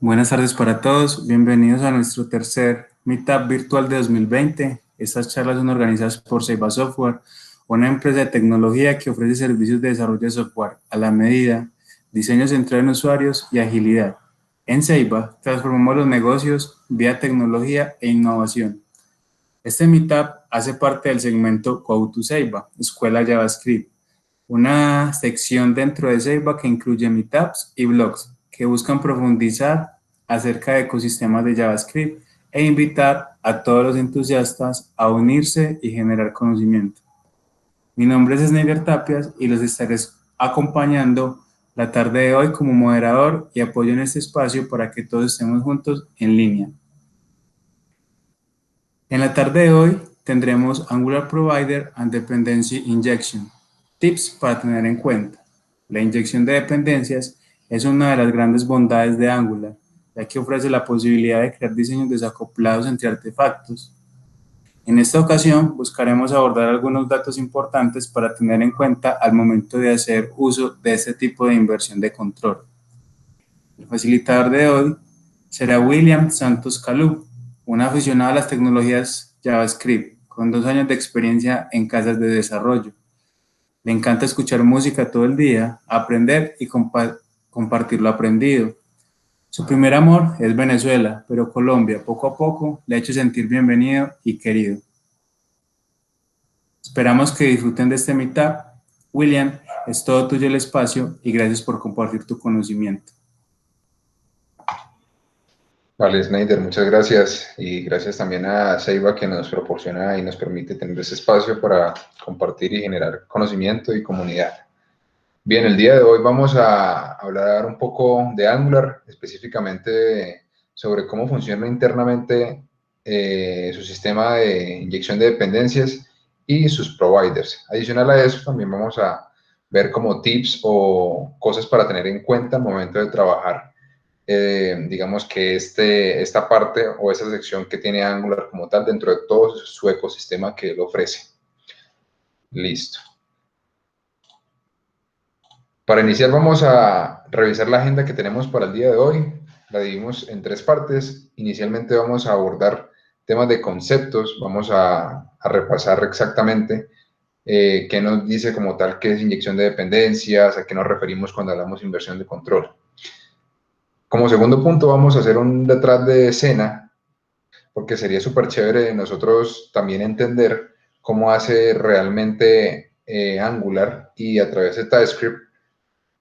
Buenas tardes para todos, bienvenidos a nuestro tercer Meetup virtual de 2020. Estas charlas son organizadas por Ceiba Software, una empresa de tecnología que ofrece servicios de desarrollo de software a la medida, diseño centrado en usuarios y agilidad. En Ceiba transformamos los negocios vía tecnología e innovación. Este Meetup hace parte del segmento Go to Ceiba, Escuela JavaScript, una sección dentro de Ceiba que incluye meetups y blogs que buscan profundizar acerca de ecosistemas de JavaScript e invitar a todos los entusiastas a unirse y generar conocimiento. Mi nombre es Snyder Tapias y los estaré acompañando la tarde de hoy como moderador y apoyo en este espacio para que todos estemos juntos en línea. En la tarde de hoy tendremos Angular Provider and Dependency Injection, tips para tener en cuenta. La inyección de dependencias es una de las grandes bondades de Angular, ya que ofrece la posibilidad de crear diseños desacoplados entre artefactos. En esta ocasión buscaremos abordar algunos datos importantes para tener en cuenta al momento de hacer uso de este tipo de inversión de control. El facilitador de hoy será William Santos Calú, un aficionado a las tecnologías JavaScript, con 2 años de experiencia en casas de desarrollo. Le encanta escuchar música todo el día, aprender y compartir lo aprendido. Su primer amor es Venezuela, pero Colombia poco a poco le ha hecho sentir bienvenido y querido. Esperamos que disfruten de este meetup. William, es todo tuyo el espacio y gracias por compartir tu conocimiento. Vale, Snyder, muchas gracias y gracias también a Ceiba que nos proporciona y nos permite tener ese espacio para compartir y generar conocimiento y comunidad. Bien, el día de hoy vamos a hablar un poco de Angular, específicamente sobre cómo funciona internamente su sistema de inyección de dependencias y sus providers. Adicional a eso, también vamos a ver como tips o cosas para tener en cuenta al momento de trabajar. Digamos que esta parte o esa sección que tiene Angular como tal dentro de todo su ecosistema que él ofrece. Listo. Para iniciar vamos a revisar la agenda que tenemos para el día de hoy. La dividimos en 3 partes. Inicialmente vamos a abordar temas de conceptos. Vamos a repasar exactamente qué nos dice como tal qué es inyección de dependencias, a qué nos referimos cuando hablamos de inversión de control. Como segundo punto vamos a hacer un detrás de escena, porque sería súper chévere nosotros también entender cómo hace realmente Angular y a través de TypeScript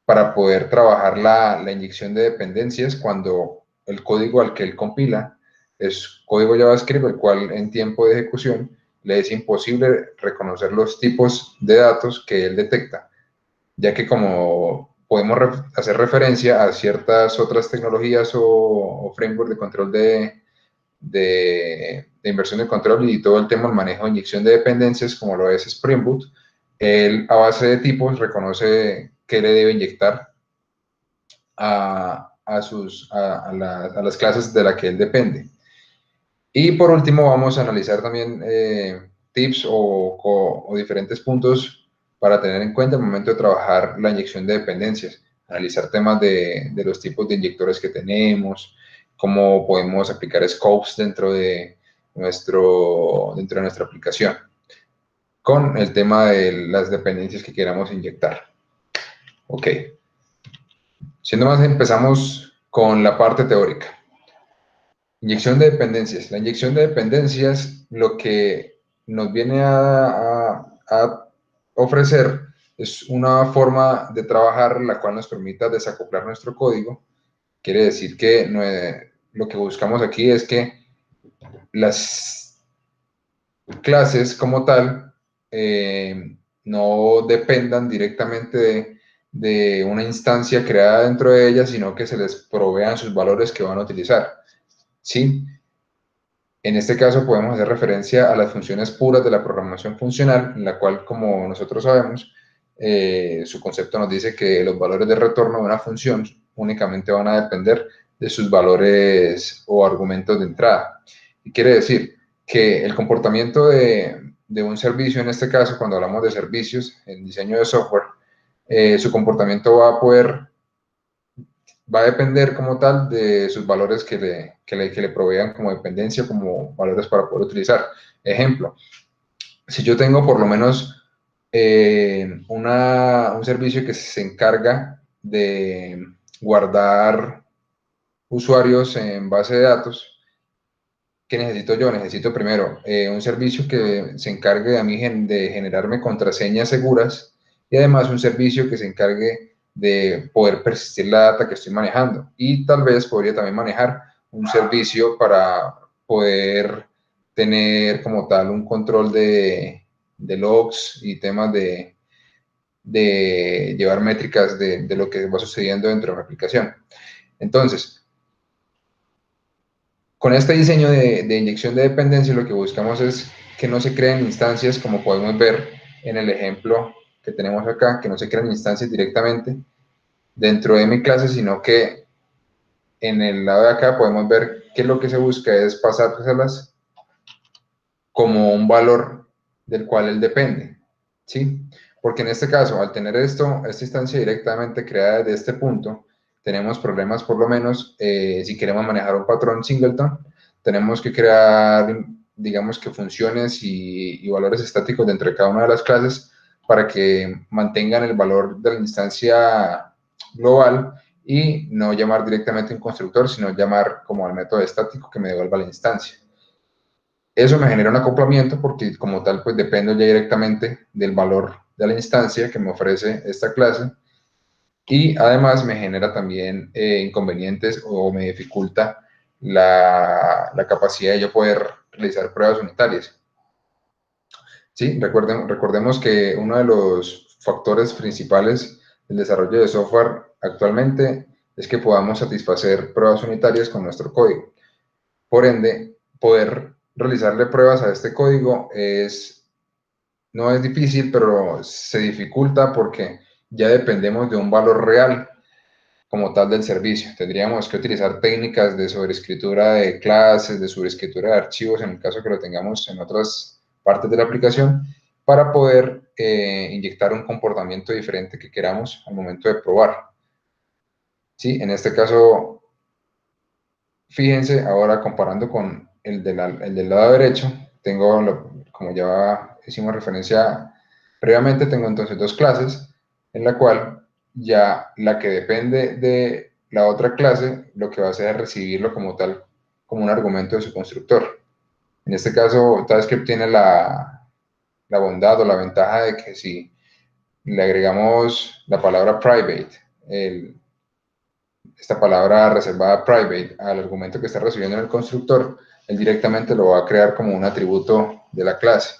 para poder trabajar la inyección de dependencias cuando el código al que él compila es código JavaScript, el cual en tiempo de ejecución le es imposible reconocer los tipos de datos que él detecta, ya que como podemos hacer referencia a ciertas otras tecnologías o framework de control de inversión de control y todo el tema del manejo de inyección de dependencias, como lo es Spring Boot, él a base de tipos reconoce qué le debe inyectar a las clases de las que él depende. Y por último vamos a analizar también tips o diferentes puntos para tener en cuenta al momento de trabajar la inyección de dependencias, analizar temas de los tipos de inyectores que tenemos, cómo podemos aplicar scopes dentro de nuestra aplicación, con el tema de las dependencias que queramos inyectar. Ok. Siendo más, empezamos con la parte teórica. Inyección de dependencias. La inyección de dependencias lo que nos viene a ofrecer es una forma de trabajar la cual nos permita desacoplar nuestro código. Quiere decir que lo que buscamos aquí es que las clases como tal no dependan directamente de una instancia creada dentro de ellas, sino que se les provean sus valores que van a utilizar. ¿Sí? En este caso podemos hacer referencia a las funciones puras de la programación funcional, en la cual, como nosotros sabemos, su concepto nos dice que los valores de retorno de una función únicamente van a depender de sus valores o argumentos de entrada. Y quiere decir que el comportamiento de un servicio, en este caso, cuando hablamos de servicios en diseño de software, su comportamiento va va a depender como tal de sus valores que le provean como dependencia, como valores para poder utilizar. Ejemplo, si yo tengo por lo menos un servicio que se encarga de guardar usuarios en base de datos, ¿qué necesito yo? Necesito primero un servicio que se encargue a mí de generarme contraseñas seguras y además un servicio que se encargue de poder persistir la data que estoy manejando. Y tal vez podría también manejar un servicio para poder tener como tal un control de logs y temas de llevar métricas de lo que va sucediendo dentro de la aplicación. Entonces, con este diseño de inyección de dependencia, lo que buscamos es que no se creen instancias, como podemos ver en el ejemplo que tenemos acá, que no se crean instancias directamente dentro de mi clase, sino que en el lado de acá podemos ver que lo que se busca es pasárselas como un valor del cual él depende, ¿sí? Porque en este caso, al tener esta instancia directamente creada desde este punto, tenemos problemas por lo menos si queremos manejar un patrón singleton, tenemos que crear, digamos que funciones y valores estáticos dentro de cada una de las clases para que mantengan el valor de la instancia global y no llamar directamente a un constructor, sino llamar como al método estático que me devuelva la instancia. Eso me genera un acoplamiento porque como tal pues dependo ya directamente del valor de la instancia que me ofrece esta clase y además me genera también inconvenientes o me dificulta la capacidad de yo poder realizar pruebas unitarias. Sí, recordemos que uno de los factores principales del desarrollo de software actualmente es que podamos satisfacer pruebas unitarias con nuestro código. Por ende, poder realizarle pruebas a este código no es difícil, pero se dificulta porque ya dependemos de un valor real como tal del servicio. Tendríamos que utilizar técnicas de sobreescritura de clases, de sobreescritura de archivos, en el caso que lo tengamos en otras partes de la aplicación, para poder inyectar un comportamiento diferente que queramos al momento de probar. ¿Sí? En este caso, fíjense, ahora comparando con el del lado derecho, como ya hicimos referencia previamente, tengo entonces dos clases, en la cual ya la que depende de la otra clase, lo que va a hacer es recibirlo como tal, como un argumento de su constructor. En este caso, TypeScript tiene la bondad o la ventaja de que si le agregamos la palabra private, esta palabra reservada private al argumento que está recibiendo en el constructor, él directamente lo va a crear como un atributo de la clase.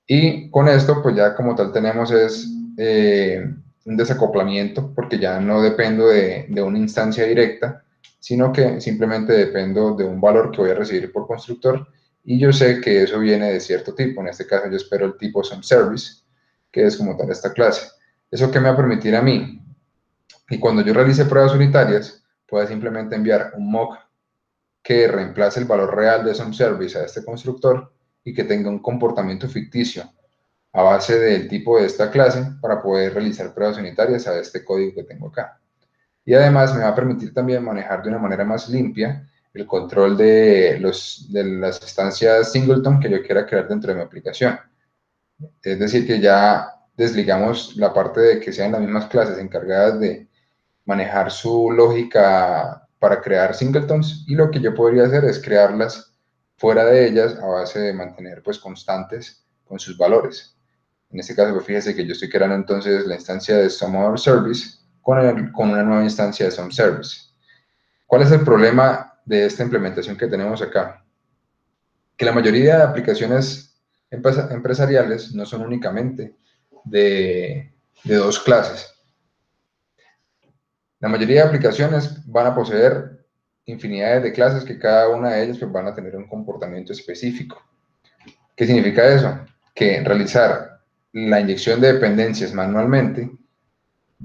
Y con esto, pues ya como tal tenemos un desacoplamiento, porque ya no dependo de una instancia directa, sino que simplemente dependo de un valor que voy a recibir por constructor, y yo sé que eso viene de cierto tipo. En este caso yo espero el tipo SomeService, que es como tal esta clase. ¿Eso qué me va a permitir a mí? Y cuando yo realice pruebas unitarias, pueda simplemente enviar un mock que reemplace el valor real de SomeService a este constructor y que tenga un comportamiento ficticio a base del tipo de esta clase para poder realizar pruebas unitarias a este código que tengo acá. Y además me va a permitir también manejar de una manera más limpia el control de las instancias singleton que yo quiera crear dentro de mi aplicación. Es decir, que ya desligamos la parte de que sean las mismas clases encargadas de manejar su lógica para crear singletons, y lo que yo podría hacer es crearlas fuera de ellas a base de mantener pues constantes con sus valores. En este caso, pues fíjese que yo estoy creando entonces la instancia de SomeService con una nueva instancia de SomeService. ¿Cuál es el problema de esta implementación que tenemos acá? Que la mayoría de aplicaciones empresariales no son únicamente de dos clases. La mayoría de aplicaciones van a poseer infinidades de clases que cada una de ellas pues, van a tener un comportamiento específico. ¿Qué significa eso? Que realizar la inyección de dependencias manualmente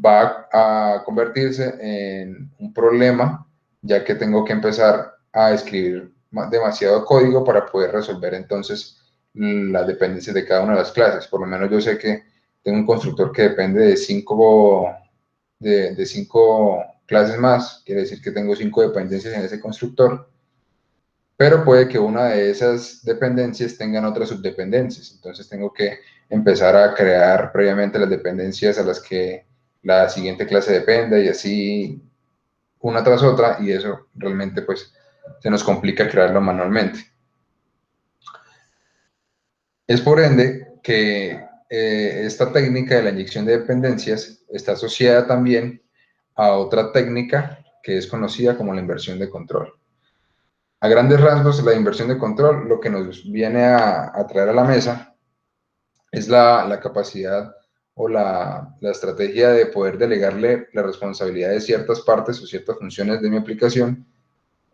va a convertirse en un problema, ya que tengo que empezar a escribir demasiado código para poder resolver entonces las dependencias de cada una de las clases. Por lo menos yo sé que tengo un constructor que depende de de 5 clases más, quiere decir que tengo 5 dependencias en ese constructor, pero puede que una de esas dependencias tengan otras subdependencias, entonces tengo que empezar a crear previamente las dependencias a las que la siguiente clase dependa y así una tras otra, y eso realmente pues se nos complica crearlo manualmente. Es por ende que esta técnica de la inyección de dependencias está asociada también a otra técnica que es conocida como la inversión de control. A grandes rasgos, la inversión de control lo que nos viene a traer a la mesa es la capacidad o la estrategia de poder delegarle la responsabilidad de ciertas partes o ciertas funciones de mi aplicación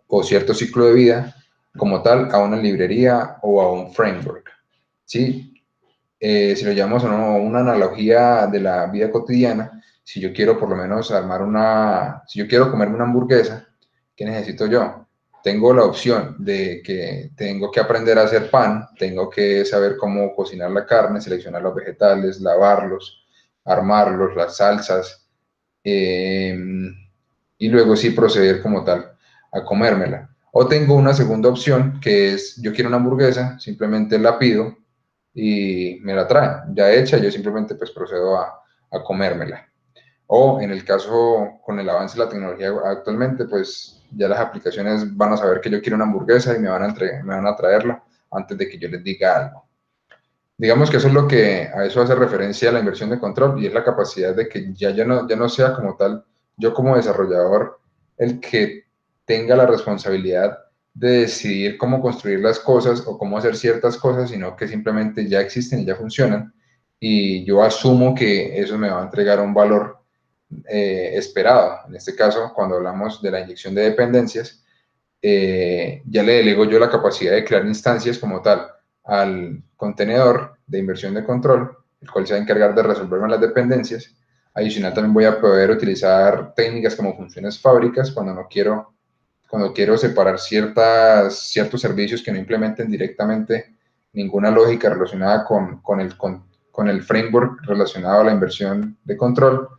o cierto ciclo de vida como tal a una librería o a un framework. ¿Sí? Si lo llamamos una analogía de la vida cotidiana, si yo quiero por lo menos si yo quiero comerme una hamburguesa, ¿qué necesito yo? Tengo la opción de que tengo que aprender a hacer pan, tengo que saber cómo cocinar la carne, seleccionar los vegetales, lavarlos, armarlos, las salsas, y luego sí proceder como tal a comérmela. O tengo una segunda opción que es, yo quiero una hamburguesa, simplemente la pido y me la traen ya hecha, yo simplemente pues procedo a comérmela. O en el caso con el avance de la tecnología actualmente, pues ya las aplicaciones van a saber que yo quiero una hamburguesa y me van a traerla antes de que yo les diga algo. Digamos que eso es lo que a eso hace referencia la inversión de control y es la capacidad de que ya no sea como tal, yo como desarrollador, el que tenga la responsabilidad de decidir cómo construir las cosas o cómo hacer ciertas cosas, sino que simplemente ya existen y ya funcionan y yo asumo que eso me va a entregar un valor esperado. En este caso, cuando hablamos de la inyección de dependencias, ya le delego yo la capacidad de crear instancias como tal al contenedor de inversión de control, el cual se va a encargar de resolverme las dependencias. Adicional, también voy a poder utilizar técnicas como funciones fábricas cuando quiero separar ciertos servicios que no implementen directamente ninguna lógica relacionada con el framework relacionado a la inversión de control.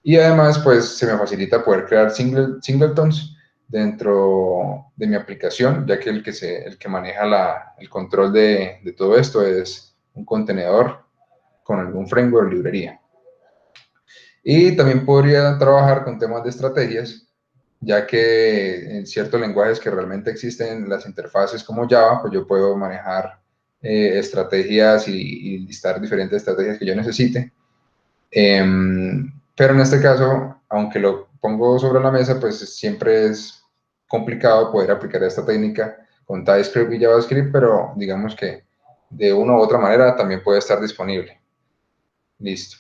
Y además, pues se me facilita poder crear singletons dentro de mi aplicación, ya que el que maneja el control de todo esto es un contenedor con algún framework o librería. Y también podría trabajar con temas de estrategias, ya que en ciertos lenguajes que realmente existen las interfaces como Java, pues yo puedo manejar estrategias y listar diferentes estrategias que yo necesite. Pero en este caso, aunque lo pongo sobre la mesa, pues siempre es complicado poder aplicar esta técnica con TypeScript y JavaScript, pero digamos que de una u otra manera también puede estar disponible. Listo.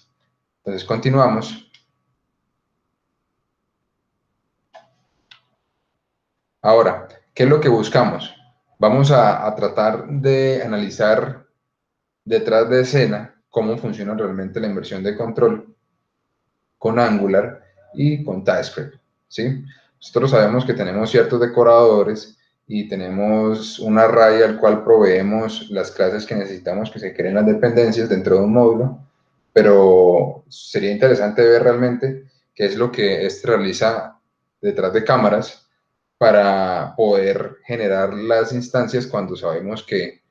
Entonces continuamos. Ahora, ¿qué es lo que buscamos? Vamos a tratar de analizar detrás de escena cómo funciona realmente la inversión de control con Angular y con TypeScript, ¿sí? Nosotros sabemos que tenemos ciertos decoradores y tenemos un array al cual proveemos las clases que necesitamos que se creen las dependencias dentro de un módulo, pero sería interesante ver realmente qué es lo que este realiza detrás de cámaras para poder generar las instancias cuando sabemos que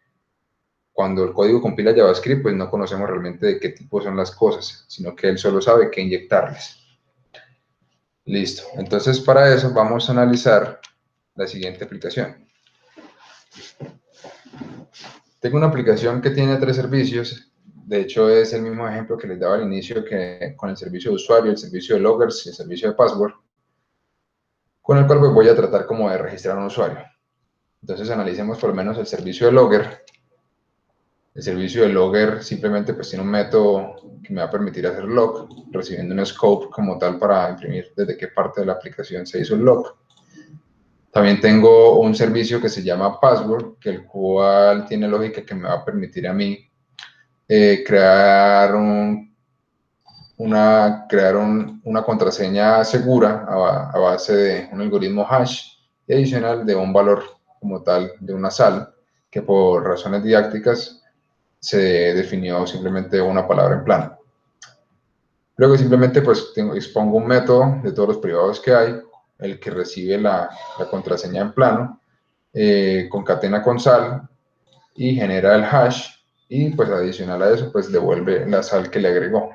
cuando el código compila JavaScript, pues no conocemos realmente de qué tipo son las cosas, sino que él solo sabe qué inyectarles. Listo. Entonces, para eso vamos a analizar la siguiente aplicación. Tengo una aplicación que tiene 3 servicios. De hecho, es el mismo ejemplo que les daba al inicio que con el servicio de usuario, el servicio de loggers y el servicio de password, con el cual pues voy a tratar como de registrar un usuario. Entonces, analicemos por lo menos el servicio de logger. El servicio de logger simplemente pues tiene un método que me va a permitir hacer log, recibiendo un scope como tal para imprimir desde qué parte de la aplicación se hizo el log. También tengo un servicio que se llama Password, que el cual tiene lógica que me va a permitir a mí crear una contraseña segura a base de un algoritmo hash y adicional de un valor como tal de una sal, que por razones didácticas se definió simplemente una palabra en plano. Luego simplemente pues expongo un método de todos los privados que hay, el que recibe la contraseña en plano, concatena con sal y genera el hash, y pues adicional a eso pues devuelve la sal que le agregó.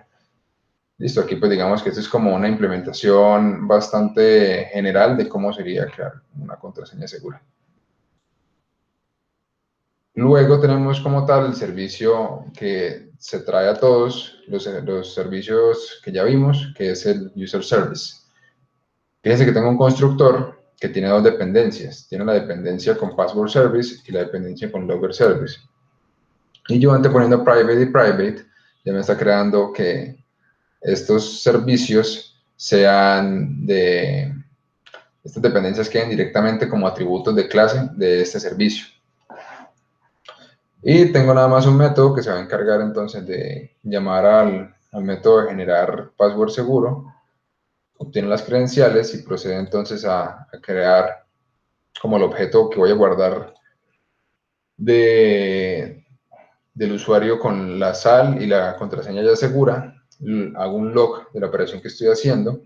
Listo, aquí pues digamos que esto es como una implementación bastante general de cómo sería crear una contraseña segura. Luego tenemos como tal el servicio que se trae a todos los servicios que ya vimos, que es el User Service. Fíjense que tengo un constructor que tiene dos dependencias. Tiene la dependencia con Password Service y la dependencia con Logger Service. Y yo anteponiendo private y private, ya me está creando que estos servicios sean de... Estas dependencias queden directamente como atributos de clase de este servicio. Y tengo nada más un método que se va a encargar entonces de llamar al método de generar password seguro, obtiene las credenciales y procede entonces a crear como el objeto que voy a guardar del usuario con la sal y la contraseña ya segura. Hago un log de la operación que estoy haciendo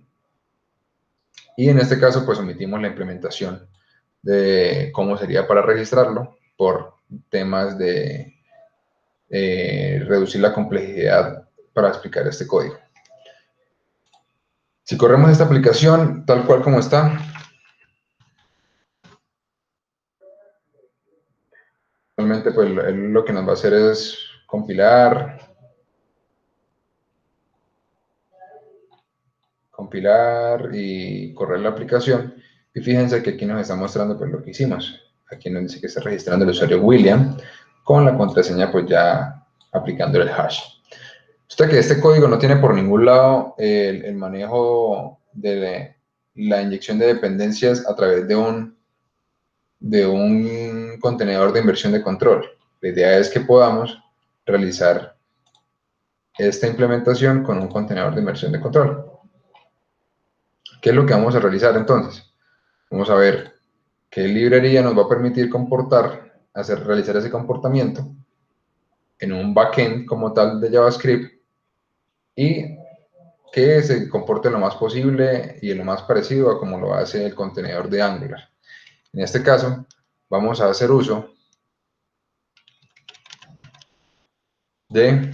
y en este caso pues omitimos la implementación de cómo sería para registrarlo por temas de reducir la complejidad para explicar este código. Si corremos esta aplicación tal cual como está, realmente pues lo que nos va a hacer es compilar y correr la aplicación. Y fíjense que aquí nos está mostrando pues lo que hicimos. Aquí nos dice que está registrando el usuario William con la contraseña pues ya aplicando el hash. Usted que este código no tiene por ningún lado el manejo de la inyección de dependencias a través de un contenedor de inversión de control. La idea es que podamos realizar esta implementación con un contenedor de inversión de control. ¿Qué es lo que vamos a realizar entonces? Vamos a ver qué librería nos va a permitir realizar ese comportamiento en un backend como tal de JavaScript y que se comporte lo más posible y lo más parecido a como lo hace el contenedor de Angular. En este caso, vamos a hacer uso de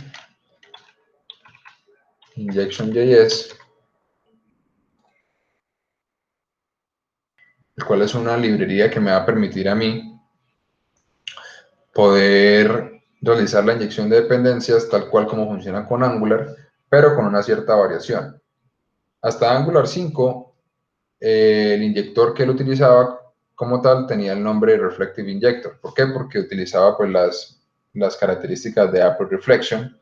Injection.js, el cual es una librería que me va a permitir a mí poder realizar la inyección de dependencias tal cual como funciona con Angular, pero con una cierta variación. Hasta Angular 5, el inyector que él utilizaba como tal tenía el nombre Reflective Injector. ¿Por qué? Porque utilizaba pues las características de Apple Reflection.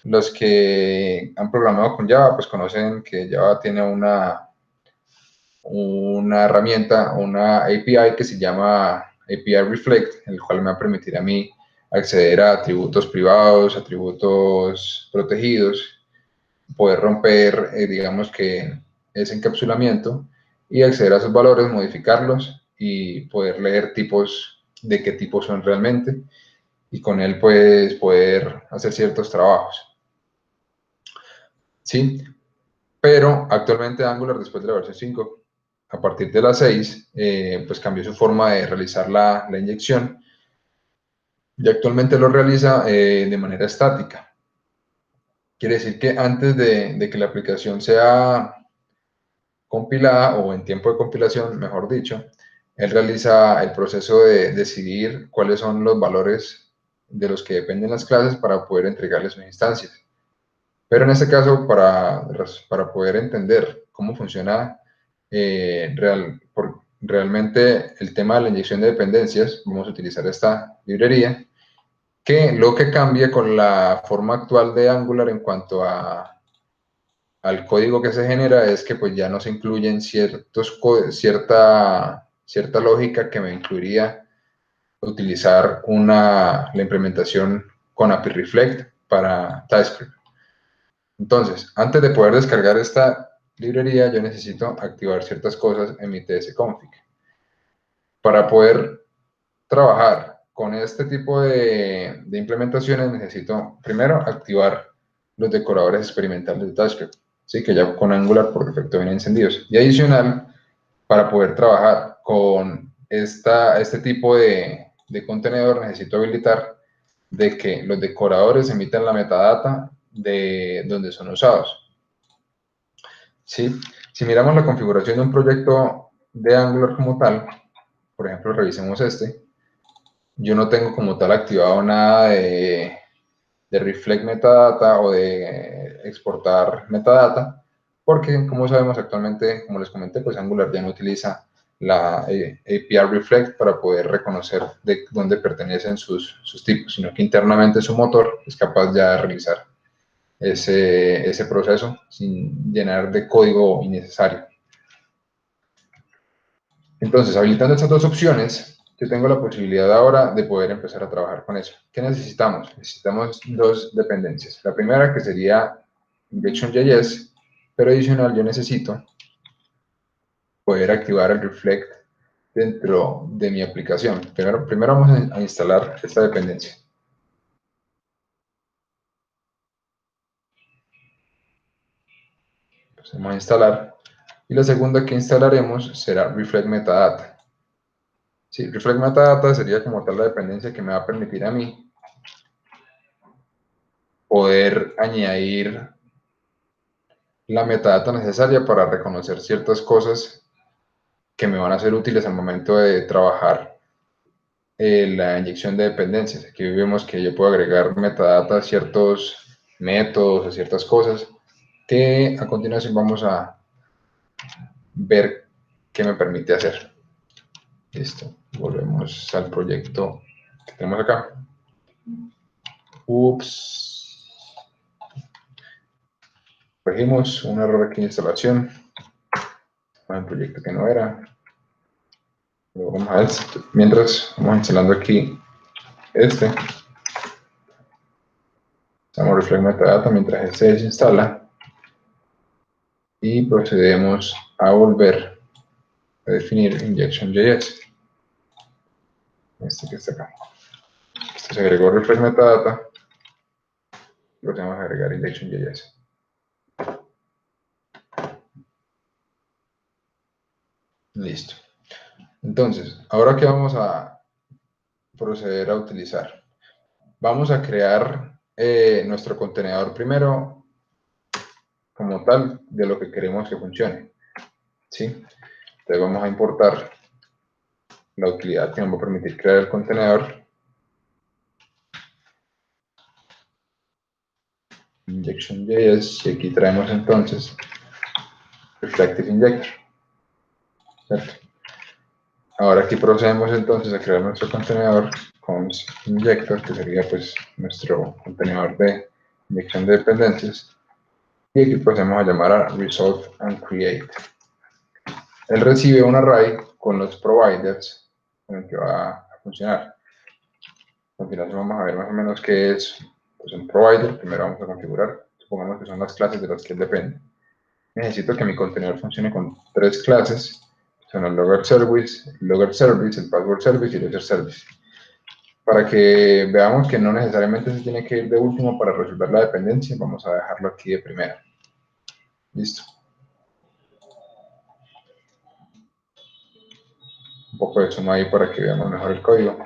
Los que han programado con Java pues conocen que Java tiene una herramienta, una API que se llama API Reflect, el cual me va a permitir a mí acceder a atributos privados, atributos protegidos, poder romper, digamos que ese encapsulamiento y acceder a esos valores, modificarlos y poder leer tipos de qué tipos son realmente y con él pues poder hacer ciertos trabajos. ¿Sí? Pero actualmente Angular, después de la versión 5, a partir de la 6, pues cambió su forma de realizar la inyección y actualmente lo realiza de manera estática. Quiere decir que antes de que la aplicación sea compilada o en tiempo de compilación, mejor dicho, él realiza el proceso de decidir cuáles son los valores de los que dependen las clases para poder entregarles sus instancias. Pero en este caso, para poder entender cómo funciona realmente el tema de la inyección de dependencias, vamos a utilizar esta librería, que lo que cambia con la forma actual de Angular en cuanto al código que se genera es que pues ya no se incluyen cierta lógica que me incluiría utilizar la implementación con API Reflect para TypeScript. Entonces, antes de poder descargar esta librería, yo necesito activar ciertas cosas en mi tsconfig. Para poder trabajar con este tipo de implementaciones, necesito primero activar los decoradores experimentales de TypeScript. ¿sí? Que ya con Angular por defecto vienen encendidos. Y adicional, para poder trabajar con este tipo de contenedor, necesito habilitar de que los decoradores emitan la metadata de donde son usados. ¿Sí? Si miramos la configuración de un proyecto de Angular como tal, por ejemplo, revisemos este, yo no tengo como tal activado nada de reflect metadata o de exportar metadata, porque como sabemos actualmente, como les comenté, pues Angular ya no utiliza la API reflect para poder reconocer de dónde pertenecen sus tipos, sino que internamente su motor es capaz ya de realizar ese proceso sin llenar de código innecesario. Entonces, habilitando estas dos opciones, yo tengo la posibilidad ahora de poder empezar a trabajar con eso. ¿Qué necesitamos? Necesitamos dos dependencias. La primera que sería Injection.js, pero adicional yo necesito poder activar el reflect dentro de mi aplicación. Primero vamos a instalar esta dependencia. Pues vamos a instalar. Y la segunda que instalaremos será reflect metadata. Sí, reflect metadata sería como tal la dependencia que me va a permitir a mí poder añadir la metadata necesaria para reconocer ciertas cosas que me van a ser útiles al momento de trabajar la inyección de dependencias. Aquí vemos que yo puedo agregar metadata a ciertos métodos, a ciertas cosas, que a continuación vamos a ver qué me permite hacer. Listo, volvemos al proyecto que tenemos acá. Ups. Corregimos un error aquí de instalación. Un proyecto que no era. Pero vamos a ver, mientras vamos instalando aquí este. Damos reflect metadata mientras este se desinstala. Y procedemos a volver a definir injection.js. Este que está acá. Este se agregó reflect metadata. Y procedemos a agregar injection.js. Listo. Entonces, ahora que vamos a proceder a utilizar. Vamos a crear nuestro contenedor primero como tal de lo que queremos que funcione. ¿Sí? Entonces vamos a importar la utilidad que nos va a permitir crear el contenedor. Injection.js y aquí traemos entonces Reflective Injector. ¿Cierto? Ahora aquí procedemos entonces a crear nuestro contenedor con Injector, que sería pues nuestro contenedor de inyección de dependencias. Y aquí procedemos a llamar a Resolve and Create. Él recibe un array con los providers con el que va a funcionar. A continuación vamos a ver más o menos qué es pues, un provider. Primero vamos a configurar. Supongamos que son las clases de las que él depende. Necesito que mi contenedor funcione con tres clases. Son el Logger Service, el Password Service y el User Service. Para que veamos que no necesariamente se tiene que ir de último para resolver la dependencia, vamos a dejarlo aquí de primera. Listo. Un poco de zoom ahí para que veamos mejor el código.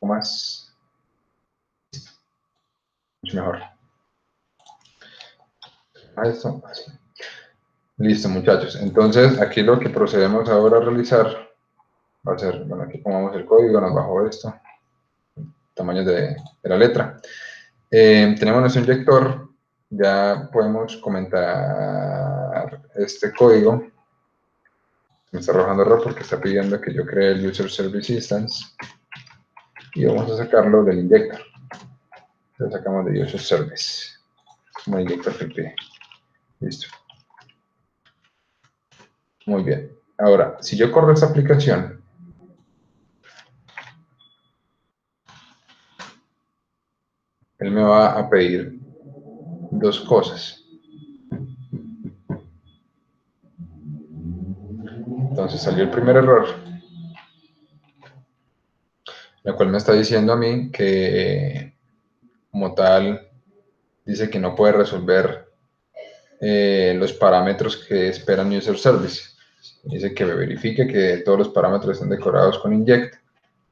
Más. Mucho mejor. A esto, así. Listo, muchachos. Entonces, aquí lo que procedemos ahora a realizar va a ser, bueno, aquí pongamos el código, nos bajó esto, tamaño de la letra. Tenemos nuestro inyector, ya podemos comentar este código. Me está arrojando error porque está pidiendo que yo cree el User Service Instance y vamos a sacarlo del inyector. Lo sacamos de User Service como inyector que pide. Listo. Muy bien. Ahora, si yo corro esta aplicación, él me va a pedir dos cosas. Entonces salió el primer error, la cual me está diciendo a mí que como tal dice que no puede resolver los parámetros que espera un user service. Dice que verifique que todos los parámetros estén decorados con inject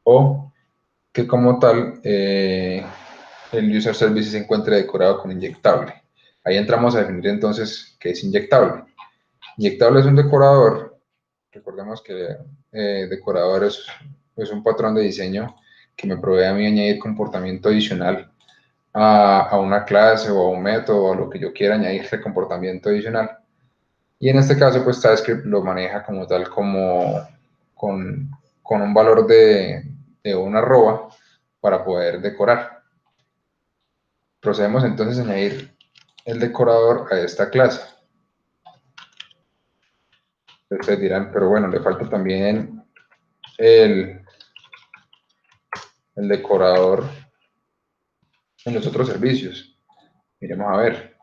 o que como tal el user service se encuentre decorado con inyectable. Ahí entramos a definir entonces qué es inyectable. Inyectable es un decorador. Recordemos que decorador es un patrón de diseño que me provee a mí añadir comportamiento adicional a una clase o a un método o a lo que yo quiera añadirle comportamiento adicional. Y en este caso, pues TypeScript lo maneja como tal, como con un valor de una arroba para poder decorar. Procedemos entonces a añadir el decorador a esta clase. Ustedes dirán, pero bueno, le falta también el decorador en los otros servicios. Miremos a ver.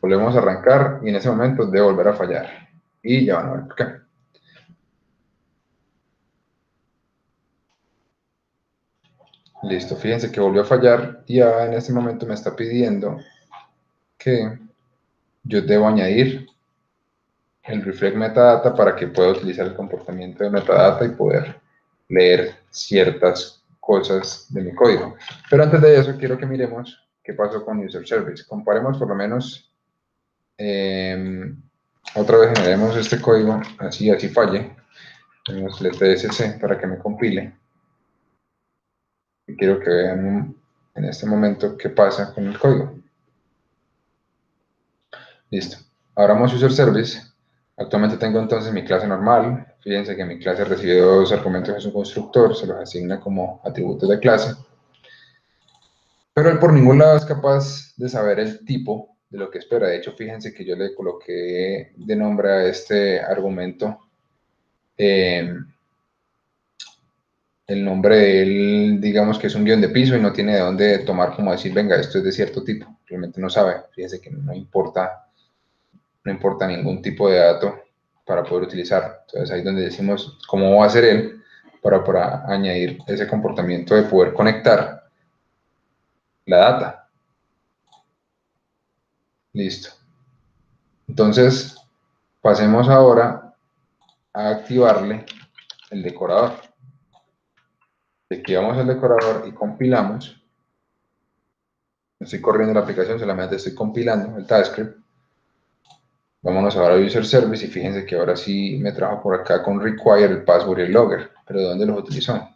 Volvemos a arrancar y en ese momento debe volver a fallar. Y ya van a ver por qué. Listo, fíjense que volvió a fallar y ya en este momento me está pidiendo que yo debo añadir el reflect metadata para que pueda utilizar el comportamiento de metadata y poder leer ciertas cosas de mi código. Pero antes de eso quiero que miremos qué pasó con user service. Comparemos por lo menos, otra vez generemos este código, así falle. Tenemos el TSC para que me compile. Y quiero que vean en este momento qué pasa con el código. Listo. Abramos user service. Actualmente tengo entonces mi clase normal. Fíjense que mi clase recibe dos argumentos de su constructor, se los asigna como atributos de clase. Pero él por ningún lado es capaz de saber el tipo de lo que espera. De hecho, fíjense que yo le coloqué de nombre a este argumento el nombre de él, digamos que es un guión de piso y no tiene de dónde tomar como decir, venga, esto es de cierto tipo. Realmente no sabe. Fíjense que no importa ningún tipo de dato para poder utilizar. Entonces ahí es donde decimos cómo va a hacer él para añadir ese comportamiento de poder conectar la data. Listo. Entonces pasemos ahora a activarle el decorador. Activamos el decorador y compilamos. Estoy corriendo la aplicación, solamente estoy compilando el TypeScript. Vámonos ahora a User Service y fíjense que ahora sí me trajo por acá con Require, el password y el logger. ¿Pero de dónde los utilizó?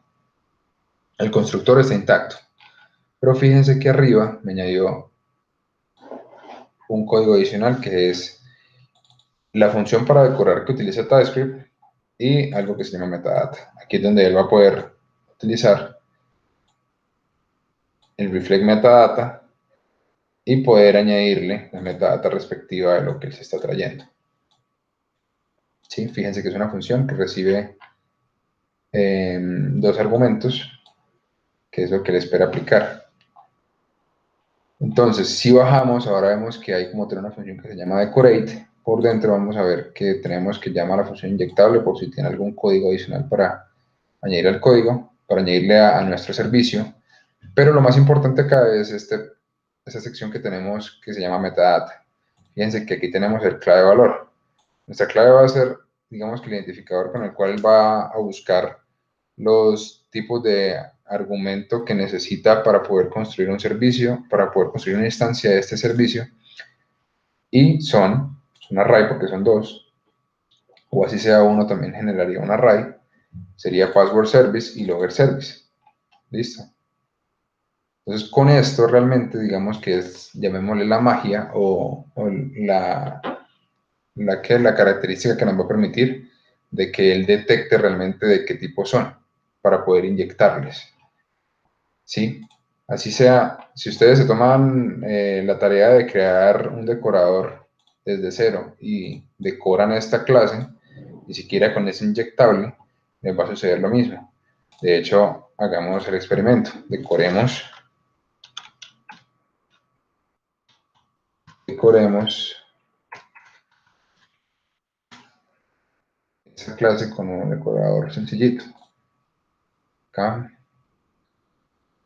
El constructor está intacto. Pero fíjense que arriba me añadió un código adicional que es la función para decorar que utiliza TypeScript y algo que se llama metadata. Aquí es donde él va a poder utilizar el reflect metadata y poder añadirle la metadata respectiva de lo que él se está trayendo. ¿Sí? Fíjense que es una función que recibe dos argumentos, que es lo que le espera aplicar. Entonces, si bajamos, ahora vemos que hay como tener una función que se llama decorate. Por dentro vamos a ver que tenemos que llamar a la función inyectable por si tiene algún código adicional para añadir al código, para añadirle a nuestro servicio. Pero lo más importante acá es esta sección que tenemos que se llama metadata. Fíjense que aquí tenemos el clave valor. Nuestra clave va a ser, digamos que el identificador con el cual va a buscar los tipos de argumento que necesita para poder construir un servicio, para poder construir una instancia de este servicio. Y es un array porque son dos, o así sea uno también generaría un array. Sería password service y logger service. Listo. Entonces con esto realmente digamos que es, llamémosle la magia o la característica que nos va a permitir de que él detecte realmente de qué tipo son para poder inyectarles. ¿Sí? Así sea, si ustedes se toman la tarea de crear un decorador desde cero y decoran esta clase, ni siquiera con ese inyectable, les va a suceder lo mismo. De hecho, hagamos el experimento. Decoremos esa clase con un decorador sencillito. Acá,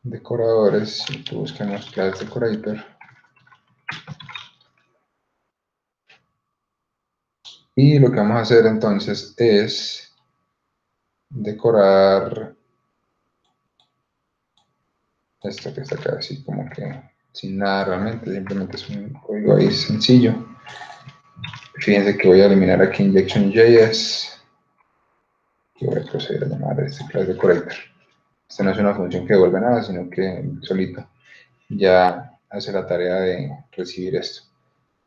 decoradores, busquemos clase decorator. Y lo que vamos a hacer entonces es decorar esto que está acá, así como que sin nada realmente, simplemente es un código ahí sencillo. Fíjense que voy a eliminar aquí injection.js y voy a proceder a llamar a este class decorator. Esta no es una función que devuelve nada, sino que solito ya hace la tarea de recibir esto.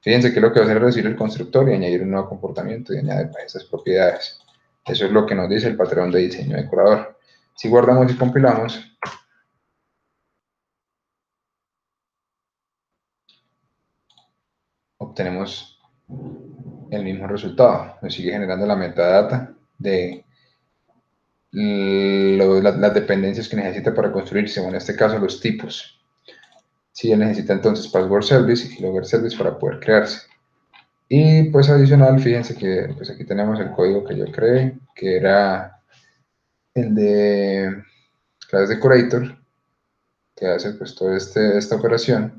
Fíjense que lo que va a hacer es recibir el constructor y añadir un nuevo comportamiento y añadir estas propiedades. Eso es lo que nos dice el patrón de diseño decorador. Si guardamos y compilamos, obtenemos el mismo resultado. Nos sigue generando la metadata de las dependencias que necesita para construirse, o en este caso los tipos. Si él necesita entonces password service y logger service para poder crearse. Y pues adicional, fíjense que pues aquí tenemos el código que yo creé, que era el de class decorator, que hace pues toda esta operación.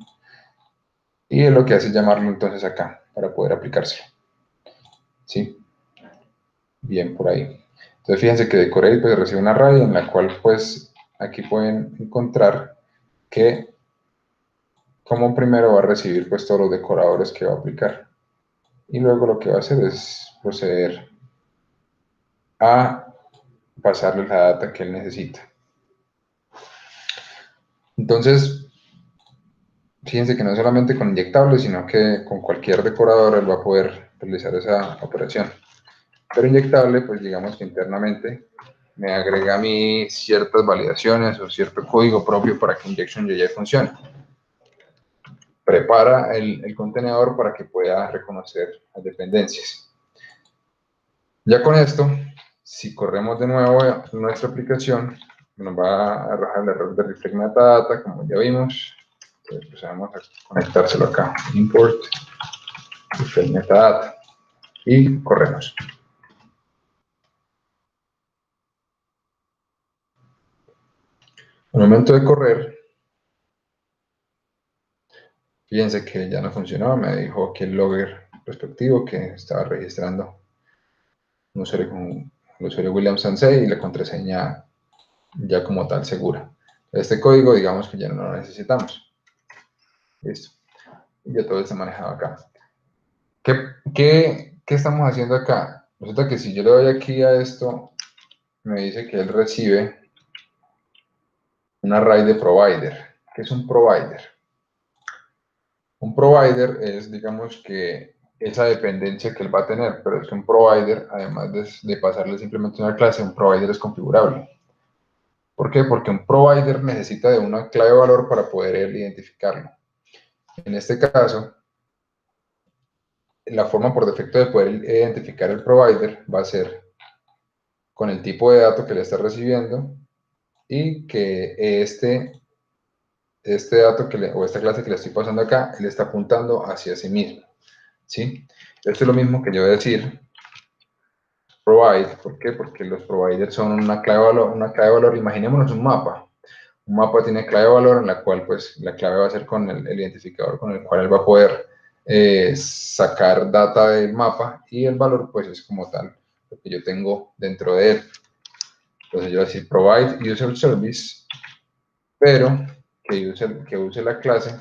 Y es lo que hace es llamarlo entonces acá, para poder aplicárselo. ¿Sí? Bien, por ahí. Entonces fíjense que decorate pues recibe una array en la cual pues aquí pueden encontrar que como primero va a recibir pues todos los decoradores que va a aplicar. Y luego lo que va a hacer es proceder a pasarle la data que él necesita. Entonces, fíjense que no solamente con inyectables, sino que con cualquier decorador él va a poder realizar esa operación. Pero inyectable, pues digamos que internamente me agrega a mí ciertas validaciones o cierto código propio para que injection.js funcione. Prepara el contenedor para que pueda reconocer las dependencias. Ya con esto, si corremos de nuevo nuestra aplicación, nos va a arrojar el error de reflect metadata, como ya vimos. Entonces, pues vamos a conectárselo acá. Import reflect metadata. Y corremos. Al momento de correr, fíjense que ya no funcionó. Me dijo aquí el logger respectivo que estaba registrando un usuario con el usuario William Sansei y la contraseña ya como tal segura. Este código, digamos que ya no lo necesitamos. Listo. Ya todo está manejado acá. ¿Qué estamos haciendo acá? Resulta que si yo le doy aquí a esto, me dice que él recibe un array de provider. ¿Qué es un provider? Un provider es, digamos que, esa dependencia que él va a tener, pero es que un provider, además de pasarle simplemente una clase, un provider es configurable. ¿Por qué? Porque un provider necesita de una clave de valor para poder él identificarlo. En este caso, la forma por defecto de poder identificar el provider va a ser con el tipo de dato que le está recibiendo y que este dato o esta clase que le estoy pasando acá, él está apuntando hacia sí mismo. ¿Sí? Esto es lo mismo que yo decir provide. ¿Por qué? Porque los providers son una clave de valor. Imaginémonos un mapa. Un mapa tiene clave de valor en la cual pues la clave va a ser con el identificador con el cual él va a poder sacar data del mapa y el valor pues es como tal lo que yo tengo dentro de él. Entonces yo voy a decir provide user service, pero que use la clase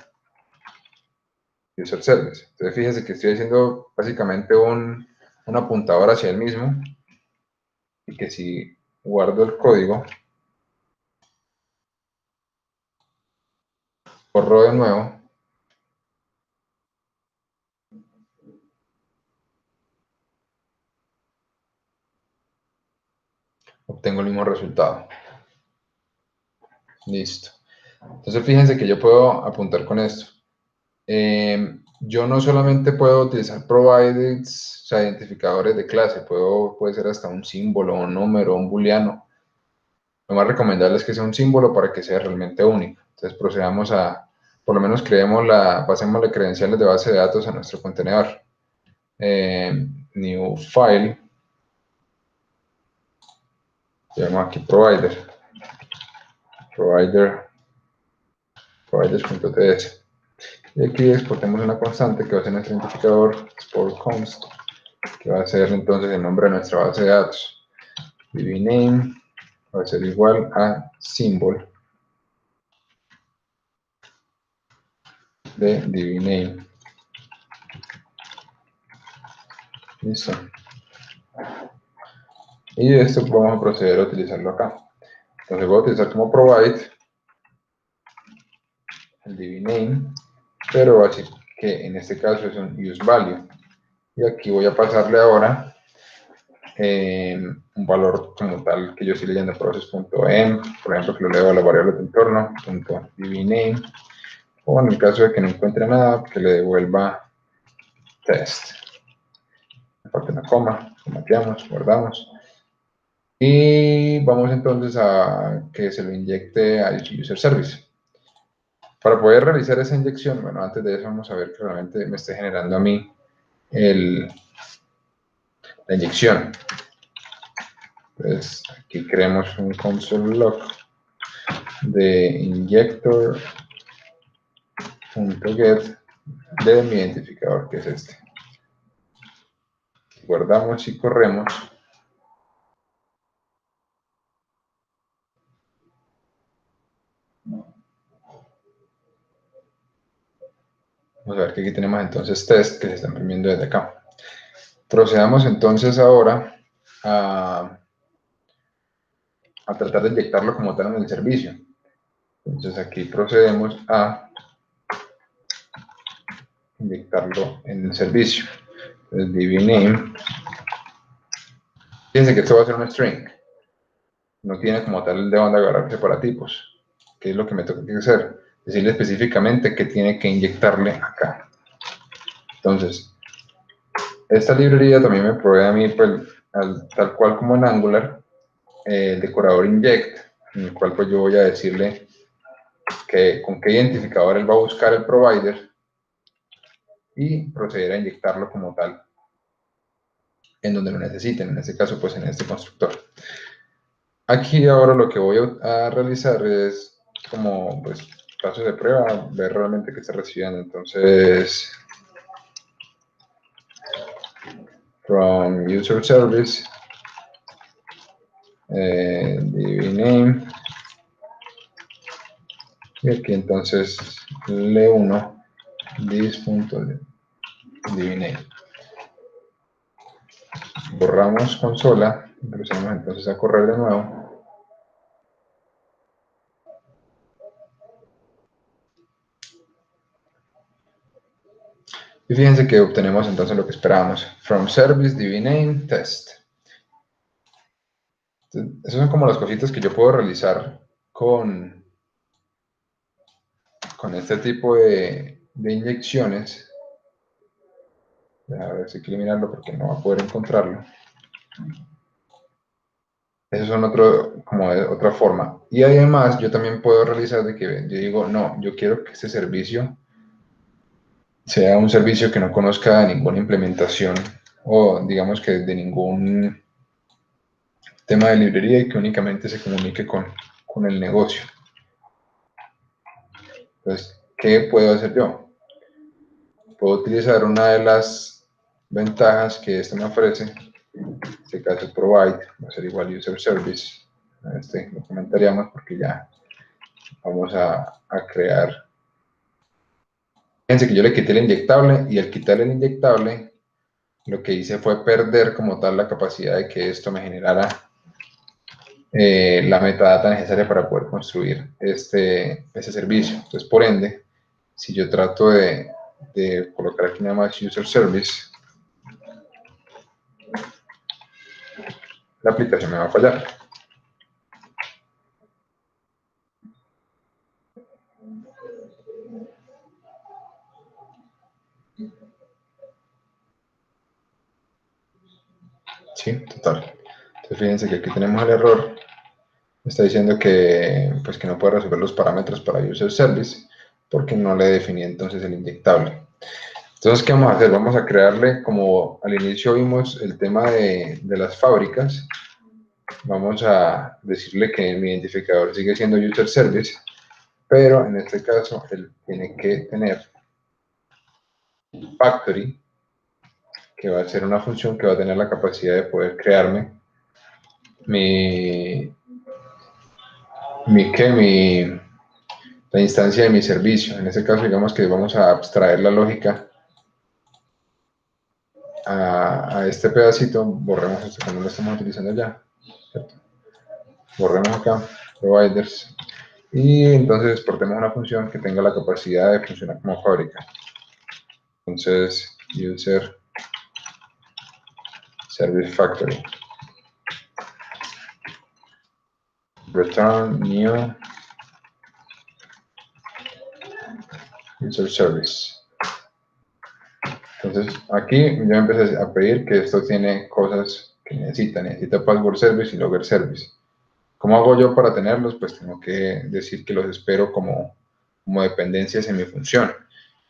user service. Entonces fíjense que estoy haciendo básicamente un apuntador hacia el mismo y que si guardo el código, corro de nuevo, obtengo el mismo resultado. Listo. Entonces fíjense que yo puedo apuntar con esto. Yo no solamente puedo utilizar providers, o sea, identificadores de clase, puede ser hasta un símbolo, un número, un booleano. Lo más recomendable es que sea un símbolo para que sea realmente único. Entonces procedamos por lo menos pasemos las credenciales de base de datos a nuestro contenedor. New file, llamamos aquí providers.ts. Y aquí exportemos una constante que va a ser nuestro identificador, export const, que va a ser entonces el nombre de nuestra base de datos. DBName va a ser igual a symbol de DBName. Listo. Y esto vamos a proceder a utilizarlo acá. Entonces voy a utilizar como provide el DBName, pero así que en este caso es un useValue. Y aquí voy a pasarle ahora un valor como tal que yo estoy leyendo process.env, por ejemplo, que lo leo a las variables de entorno, .dbName, o en el caso de que no encuentre nada, que le devuelva test. Me falta una coma, formateamos, guardamos. Y vamos entonces a que se lo inyecte a user service. Para poder realizar esa inyección, bueno, antes de eso vamos a ver que realmente me esté generando a mí la inyección. Entonces aquí creamos un console log de injector.get de mi identificador, que es este. Guardamos y corremos. Vamos a ver que aquí tenemos entonces test que se están imprimiendo desde acá. Procedamos entonces ahora a tratar de inyectarlo como tal en el servicio. Entonces aquí procedemos a inyectarlo en el servicio. Entonces dbName. Fíjense que esto va a ser un string. No tiene como tal de dónde agarrar separatipos. ¿Qué es lo que me toca hacer? Decirle específicamente que tiene que inyectarle acá. Entonces, esta librería también me provee a mí, pues, tal cual como en Angular, el decorador inject, en el cual pues yo voy a decirle que con qué identificador él va a buscar el provider y proceder a inyectarlo como tal en donde lo necesiten, en este caso pues en este constructor. Aquí ahora lo que voy a realizar es como pues pasos de prueba, ver realmente qué está recibiendo. Entonces, from user service, dbName, y aquí entonces le uno this.dbName. Borramos consola, empezamos entonces a correr de nuevo. Y fíjense que obtenemos entonces lo que esperábamos. From service dbName test. Entonces, esas son como las cositas que yo puedo realizar con este tipo de inyecciones. A ver si hay que eliminarlo porque no va a poder encontrarlo. Esas son como de otra forma. Y además yo también puedo realizar de que yo digo, no, yo quiero que este servicio sea un servicio que no conozca ninguna implementación o digamos que de ningún tema de librería y que únicamente se comunique con el negocio. Entonces, ¿qué puedo hacer yo? Puedo utilizar una de las ventajas que esto me ofrece, en este caso provide, va a ser igual user service, lo comentaríamos porque ya vamos a crear. Fíjense que yo le quité el inyectable y al quitarle el inyectable, lo que hice fue perder como tal la capacidad de que esto me generara la metadata necesaria para poder construir ese servicio. Entonces, por ende, si yo trato de colocar aquí nada más user service, la aplicación me va a fallar. Sí, total. Entonces fíjense que aquí tenemos el error. Me está diciendo que, pues, que no puede resolver los parámetros para user service porque no le definí entonces el inyectable. Entonces, ¿qué vamos a hacer? Vamos a crearle, como al inicio vimos el tema de las fábricas, vamos a decirle que mi identificador sigue siendo user service, pero en este caso él tiene que tener factory, que va a ser una función que va a tener la capacidad de poder crearme la instancia de mi servicio. En este caso, digamos que vamos a abstraer la lógica a este pedacito. Borremos esto que no lo estamos utilizando ya, ¿cierto? Borremos acá, providers, y entonces exportemos una función que tenga la capacidad de funcionar como fábrica. Entonces, user service factory, return new user service. Entonces, aquí yo empecé a pedir que esto tiene cosas que necesita password service y logger service. ¿Cómo hago yo para tenerlos? Pues tengo que decir que los espero como dependencias en mi función.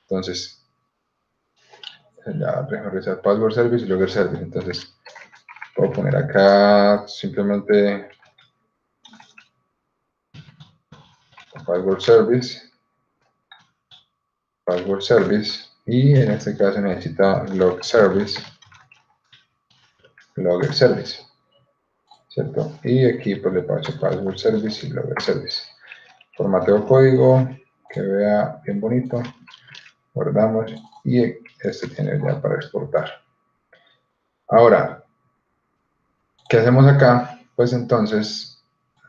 Entonces, ya realizar password service y logger service. Entonces, puedo poner acá simplemente password service, y en este caso necesita logger service, ¿cierto? Y aquí pues le paso password service y logger service. Formateo código que vea bien bonito, guardamos, y este tiene ya para exportar. Ahora, ¿qué hacemos acá? Pues entonces,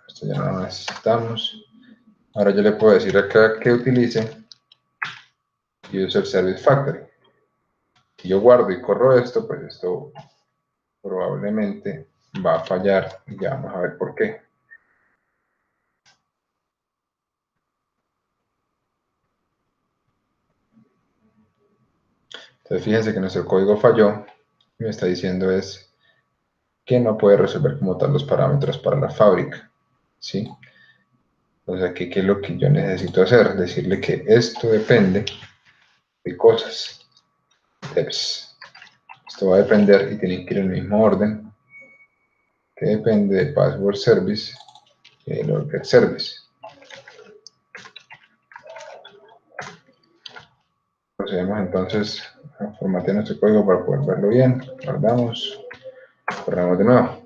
esto ya no lo necesitamos. Ahora yo le puedo decir acá que utilice user service factory. Si yo guardo y corro esto, pues esto probablemente va a fallar, y ya vamos a ver por qué. Entonces fíjense que nuestro código falló, y me está diciendo es que no puede resolver como tal los parámetros para la fábrica, ¿sí? Entonces aquí, ¿qué es lo que yo necesito hacer? Decirle que esto depende de cosas. Esto va a depender y tiene que ir en el mismo orden, que depende de password service y de logger service. Procedemos entonces a formatear nuestro código para poder verlo bien. Guardamos, corremos de nuevo.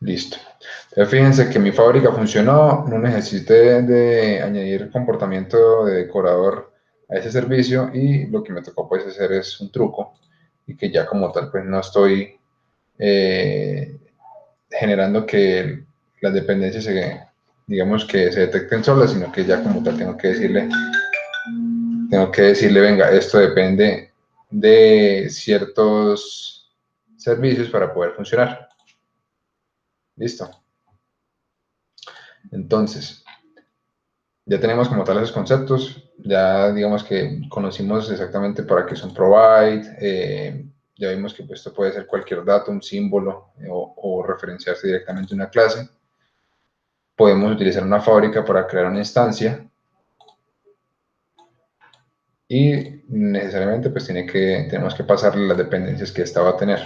Listo. Entonces fíjense que mi fábrica funcionó, no necesité de añadir comportamiento de decorador a ese servicio, y lo que me tocó pues hacer es un truco, y que ya como tal pues no estoy generando que las dependencias digamos que se detecten solas, sino que ya como tal tengo que decirle, venga, esto depende de ciertos servicios para poder funcionar. Listo. Entonces, ya tenemos como tal esos conceptos, ya digamos que conocimos exactamente para qué son provide, ya vimos que esto puede ser cualquier dato, un símbolo, o referenciarse directamente a una clase. Podemos utilizar una fábrica para crear una instancia, y necesariamente pues tenemos que pasarle las dependencias que esta va a tener.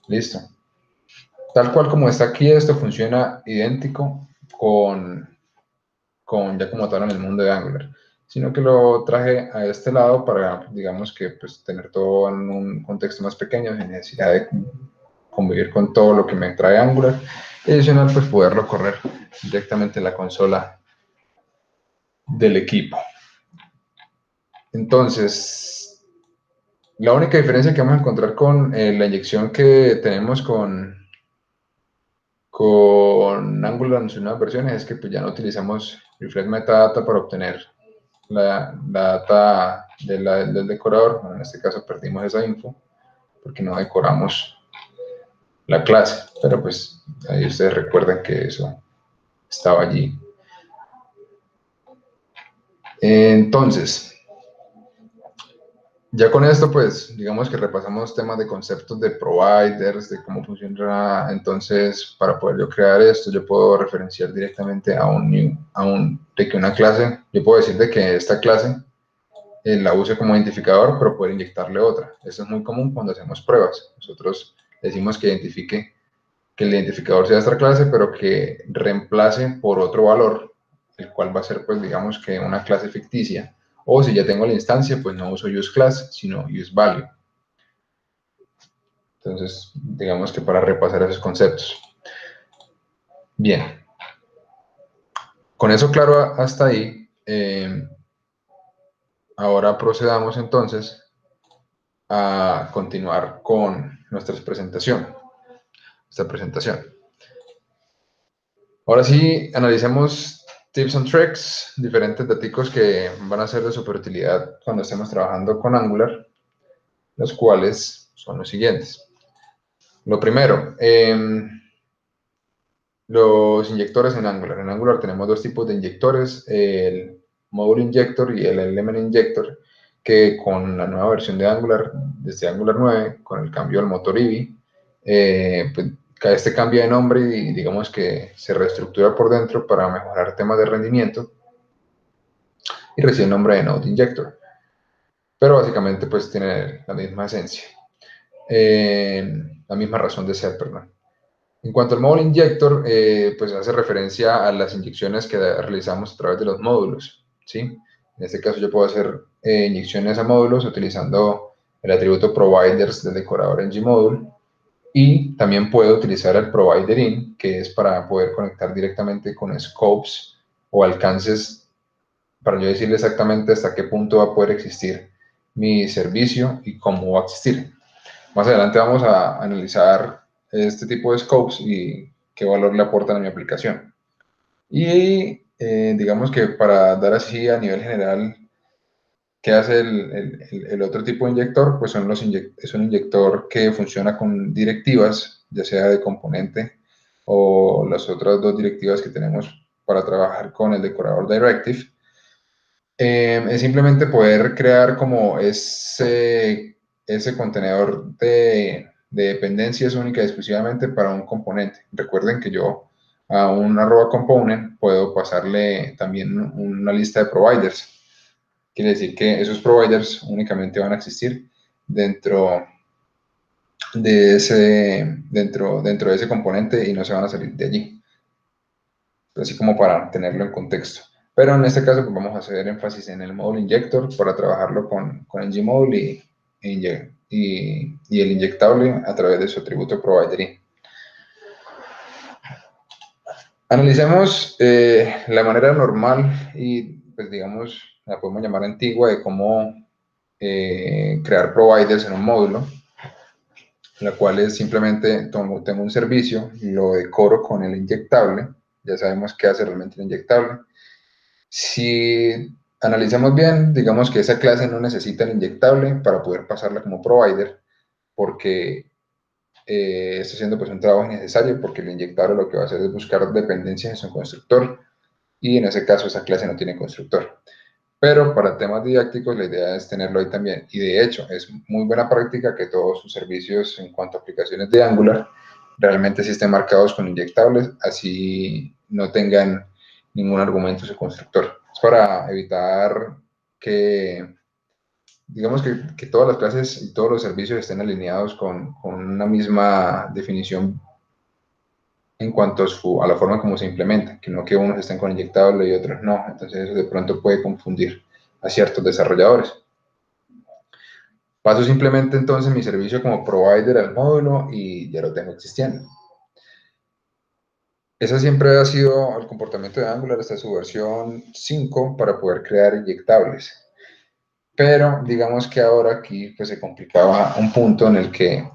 Listo. Tal cual como está aquí, esto funciona idéntico con ya como tal en el mundo de Angular, sino que lo traje a este lado para, digamos que pues tener todo en un contexto más pequeño, sin necesidad de convivir con todo lo que me trae Angular, y adicional pues poderlo correr directamente en la consola del equipo. Entonces, la única diferencia que vamos a encontrar con la inyección que tenemos con Angular en sus nuevas versiones es que pues ya no utilizamos refresh metadata para obtener la data del decorador. Bueno, en este caso perdimos esa info porque no decoramos la clase, pero pues ahí ustedes recuerdan que eso estaba allí. Entonces, ya con esto, pues, digamos que repasamos temas de conceptos de providers, de cómo funciona. Entonces, para poder yo crear esto, yo puedo referenciar directamente a de que una clase, yo puedo decir de que esta clase la use como identificador, pero poder inyectarle otra. Esto es muy común cuando hacemos pruebas. Nosotros decimos que identifique que el identificador sea esta clase, pero que reemplace por otro valor, el cual va a ser, pues, digamos que una clase ficticia. O si ya tengo la instancia, pues no uso useClass, sino useValue. Entonces, digamos que para repasar esos conceptos. Bien. Con eso claro hasta ahí, ahora procedamos entonces a continuar con nuestra presentación. Ahora sí, analicemos tips and tricks, diferentes datos que van a ser de super utilidad cuando estemos trabajando con Angular, los cuales son los siguientes. Lo primero, los inyectores en Angular. En Angular tenemos dos tipos de inyectores, el Module Injector y el Element Injector, que con la nueva versión de Angular, desde Angular 9, con el cambio al motor Eevee, pues, este cambia de nombre y digamos que se reestructura por dentro para mejorar temas de rendimiento y recibe el nombre de Node Injector. Pero básicamente pues tiene la misma esencia, la misma razón de ser, perdón. En cuanto al módulo injector, pues hace referencia a las inyecciones que realizamos a través de los módulos, ¿sí? En este caso yo puedo hacer inyecciones a módulos utilizando el atributo providers del decorador en Gmodule y también puedo utilizar el provider_in, que es para poder conectar directamente con scopes o alcances para yo decirle exactamente hasta qué punto va a poder existir mi servicio y cómo va a existir. Más adelante vamos a analizar este tipo de scopes y qué valor le aportan a mi aplicación. Y digamos que para dar así a nivel general, ¿qué hace el otro tipo de inyector? Pues es un inyector que funciona con directivas, ya sea de componente o las otras dos directivas que tenemos para trabajar con el decorador Directive. Es simplemente poder crear como ese contenedor de dependencias única y exclusivamente para un componente. Recuerden que yo a un @component puedo pasarle también una lista de providers. Quiere decir que esos providers únicamente van a existir dentro dentro de ese componente y no se van a salir de allí. Así como para tenerlo en contexto. Pero en este caso pues vamos a hacer énfasis en el módulo injector para trabajarlo con el Gmodule y el inyectable a través de su atributo provider_in. Analicemos la manera normal y pues digamos la podemos llamar antigua de cómo crear providers en un módulo, la cual es simplemente tengo un servicio, lo decoro con el inyectable, ya sabemos qué hace realmente el inyectable. Si analizamos bien, digamos que esa clase no necesita el inyectable para poder pasarla como provider, porque está haciendo pues un trabajo innecesario, porque el inyectable lo que va a hacer es buscar dependencias en su constructor, y en ese caso esa clase no tiene constructor. Pero para temas didácticos la idea es tenerlo ahí también, y de hecho es muy buena práctica que todos sus servicios en cuanto a aplicaciones de Angular realmente sí estén marcados con inyectables, así no tengan ningún argumento su constructor. Es para evitar que, digamos que todas las clases y todos los servicios estén alineados con una misma definición en cuanto a la forma como se implementa, que no que unos estén con inyectable y otros no. Entonces eso de pronto puede confundir a ciertos desarrolladores. Paso simplemente entonces mi servicio como provider al módulo y ya lo tengo existiendo. Ese siempre ha sido el comportamiento de Angular hasta su versión 5 para poder crear inyectables. Pero digamos que ahora aquí pues se complicaba un punto en el que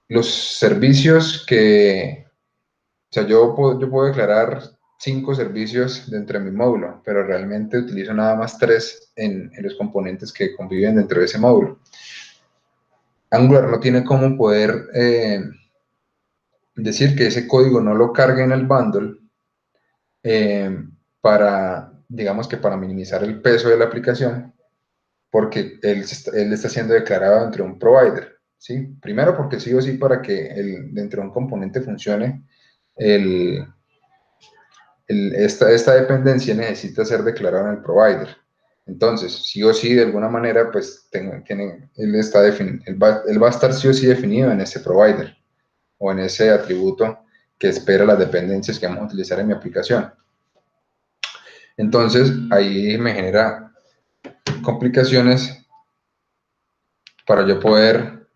los servicios que, o sea, yo puedo declarar 5 servicios dentro de mi módulo, pero realmente utilizo nada más 3 en los componentes que conviven dentro de ese módulo. Angular no tiene cómo poder decir que ese código no lo cargue en el bundle para, digamos que para minimizar el peso de la aplicación, porque él está siendo declarado dentro de un provider, ¿sí? Primero porque sí o sí para que dentro de un componente funcione, esta dependencia necesita ser declarada en el provider. Entonces, sí o sí, de alguna manera, pues él va a estar sí o sí definido en ese provider o en ese atributo que espera las dependencias que vamos a utilizar en mi aplicación. Entonces, ahí me genera complicaciones para yo poder,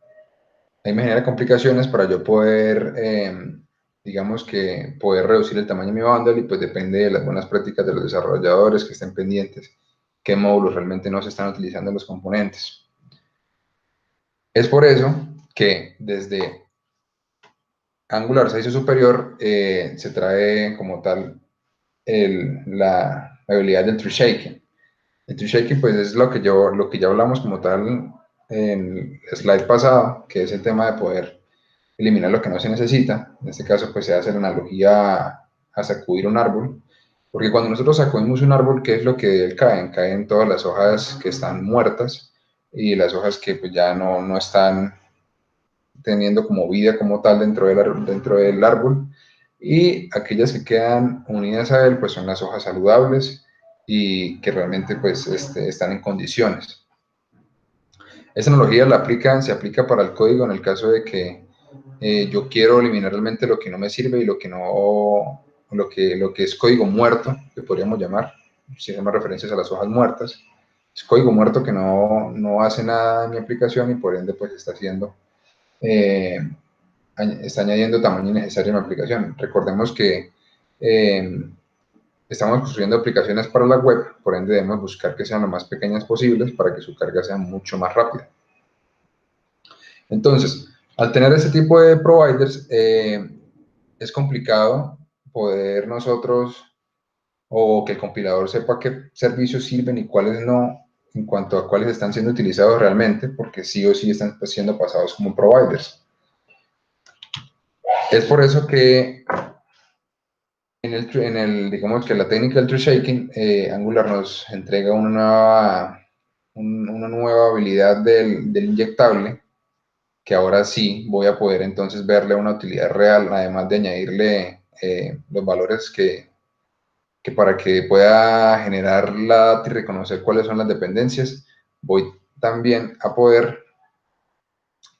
digamos que poder reducir el tamaño de mi bundle, y pues depende de las buenas prácticas de los desarrolladores que estén pendientes qué módulos realmente no se están utilizando en los componentes. Es por eso que desde Angular 6 o superior se trae como tal la habilidad del tree shaking. El tree shaking pues es lo que ya hablamos como tal en el slide pasado, que es el tema de poder eliminar lo que no se necesita. En este caso pues se hace la analogía a sacudir un árbol, porque cuando nosotros sacudimos un árbol, ¿qué es lo que caen? Caen todas las hojas que están muertas y las hojas que pues ya no están teniendo como vida como tal dentro del árbol, y aquellas que quedan unidas a él pues son las hojas saludables y que realmente pues están en condiciones. Esta analogía se aplica para el código en el caso de que yo quiero eliminar realmente lo que no me sirve y lo que es código muerto, que podríamos llamar, si hacemos referencias a las hojas muertas. Es código muerto que no hace nada en mi aplicación y por ende pues está añadiendo tamaño innecesario en la aplicación. Recordemos que estamos construyendo aplicaciones para la web, por ende debemos buscar que sean lo más pequeñas posibles para que su carga sea mucho más rápida. Entonces, al tener este tipo de providers, es complicado poder nosotros, o que el compilador sepa qué servicios sirven y cuáles no, en cuanto a cuáles están siendo utilizados realmente, porque sí o sí están siendo pasados como providers. Es por eso que digamos que la técnica del tree shaking, Angular nos entrega una nueva habilidad del inyectable, que ahora sí voy a poder entonces verle una utilidad real, además de añadirle los valores que para que pueda generar la data y reconocer cuáles son las dependencias, voy también a poder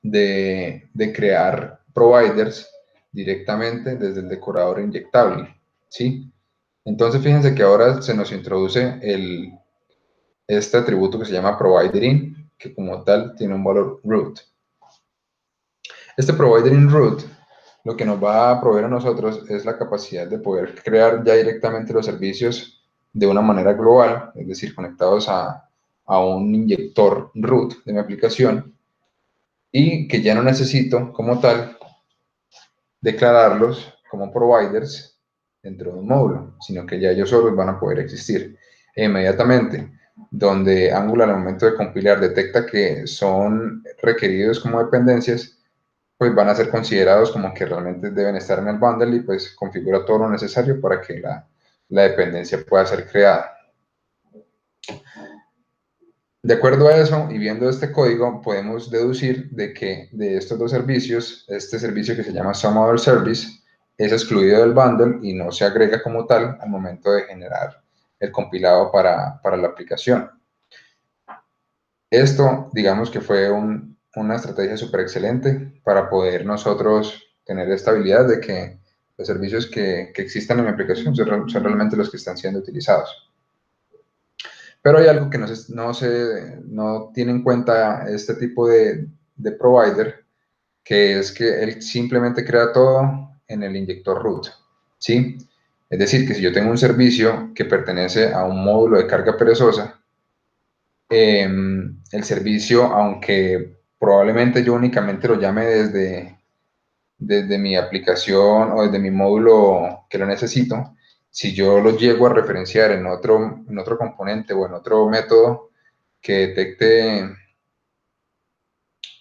de crear providers directamente desde el decorador inyectable, ¿sí? Entonces fíjense que ahora se nos introduce este atributo que se llama provider_in, que como tal tiene un valor root. Este provider_in root lo que nos va a proveer a nosotros es la capacidad de poder crear ya directamente los servicios de una manera global, es decir, conectados a un inyector root de mi aplicación, y que ya no necesito como tal declararlos como providers dentro de un módulo, sino que ya ellos solos van a poder existir. E inmediatamente, donde Angular al momento de compilar detecta que son requeridos como dependencias, pues van a ser considerados como que realmente deben estar en el bundle, y pues configura todo lo necesario para que la dependencia pueda ser creada. De acuerdo a eso, y viendo este código, podemos deducir de que de estos dos servicios, este servicio que se llama Some Other Service es excluido del bundle y no se agrega como tal al momento de generar el compilado para la aplicación. Esto, digamos que fue una estrategia súper excelente para poder nosotros tener esta habilidad de que los servicios que existan en mi aplicación son realmente los que están siendo utilizados. Pero hay algo que no tiene en cuenta este tipo de provider, que es que él simplemente crea todo en el inyector root, ¿sí? Es decir, que si yo tengo un servicio que pertenece a un módulo de carga perezosa, el servicio, aunque probablemente yo únicamente lo llame desde mi aplicación o desde mi módulo que lo necesito, si yo lo llego a referenciar en otro componente o en otro método que detecte,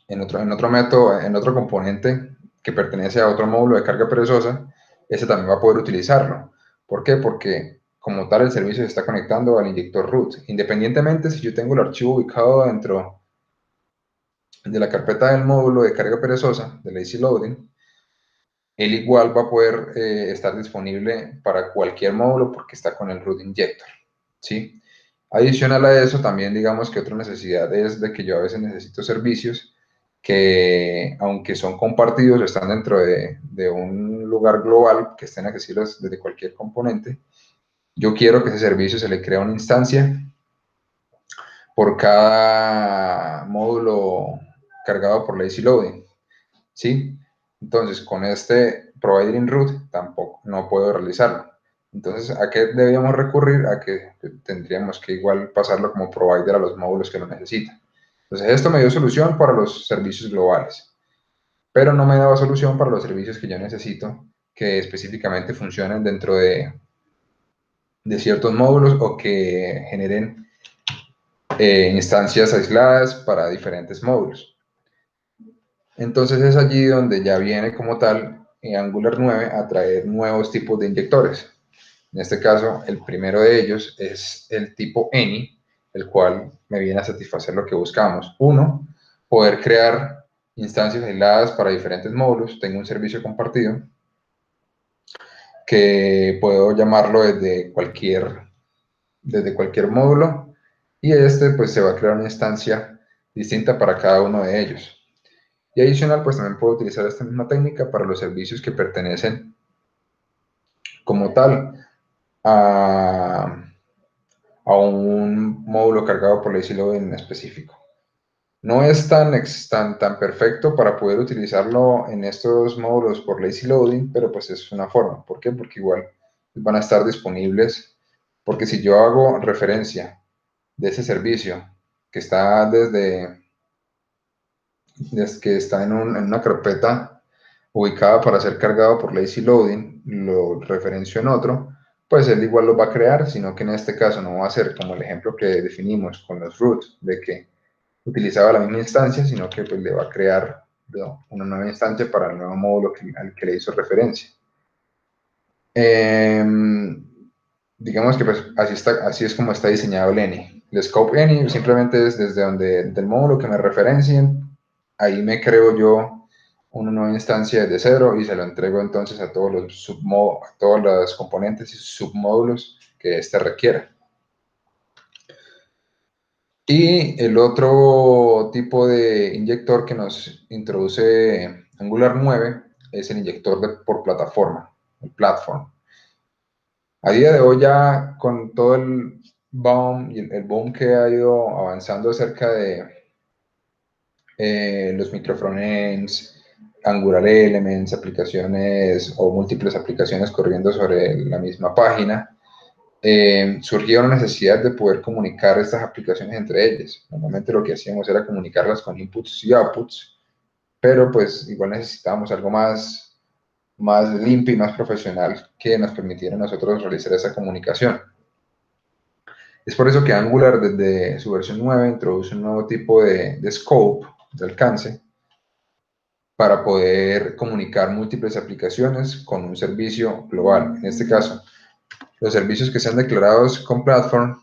en otro componente que pertenece a otro módulo de carga perezosa, ese también va a poder utilizarlo. ¿Por qué? Porque como tal el servicio se está conectando al inyector root. Independientemente si yo tengo el archivo ubicado dentro de la carpeta del módulo de carga perezosa, de lazy loading, él igual va a poder estar disponible para cualquier módulo porque está con el root injector, ¿sí? Adicional a eso, también digamos que otra necesidad es de que yo a veces necesito servicios que aunque son compartidos, están dentro de un lugar global que estén accesibles desde cualquier componente. Yo quiero que ese servicio se le crea una instancia por cada módulo cargado por lazy loading, ¿sí? Entonces, con este provider in root tampoco, no puedo realizarlo. Entonces, ¿a qué debíamos recurrir? A que tendríamos que igual pasarlo como provider a los módulos que lo necesitan. Entonces, esto me dio solución para los servicios globales, pero no me daba solución para los servicios que yo necesito que específicamente funcionen dentro de ciertos módulos o que generen instancias aisladas para diferentes módulos. Entonces es allí donde ya viene como tal Angular 9 a traer nuevos tipos de inyectores. En este caso, el primero de ellos es el tipo Any, el cual me viene a satisfacer lo que buscamos. Uno, poder crear instancias aisladas para diferentes módulos. Tengo un servicio compartido que puedo llamarlo desde cualquier módulo y este pues se va a crear una instancia distinta para cada uno de ellos. Y adicional, pues también puedo utilizar esta misma técnica para los servicios que pertenecen como tal a un módulo cargado por lazy loading en específico. No es tan perfecto para poder utilizarlo en estos módulos por lazy loading, pero pues es una forma. ¿Por qué? Porque igual van a estar disponibles, porque si yo hago referencia de ese servicio que está desde que está en una carpeta ubicada para ser cargado por lazy loading, lo referencio en otro, pues él igual lo va a crear, sino que en este caso no va a ser como el ejemplo que definimos con los roots, de que utilizaba la misma instancia, sino que pues, le va a crear una nueva instancia para el nuevo módulo al que le hizo referencia. Digamos que pues, así es como está diseñado el Any. El scope Any simplemente es desde del módulo que me referencien, ahí me creo yo una nueva instancia desde cero y se lo entrego entonces a todos a todos los componentes y submódulos que éste requiera. Y el otro tipo de inyector que nos introduce Angular 9 es el inyector por plataforma, el platform. A día de hoy ya con todo el boom y el boom que ha ido avanzando acerca de los microfrontends, Angular Elements, aplicaciones o múltiples aplicaciones corriendo sobre la misma página, surgió una necesidad de poder comunicar estas aplicaciones entre ellas. Normalmente lo que hacíamos era comunicarlas con inputs y outputs, pero pues igual necesitábamos algo más limpio y más profesional que nos permitiera a nosotros realizar esa comunicación. Es por eso que Angular desde su versión 9 introduce un nuevo tipo de scope, de alcance, para poder comunicar múltiples aplicaciones con un servicio global. En este caso, los servicios que sean declarados con Platform,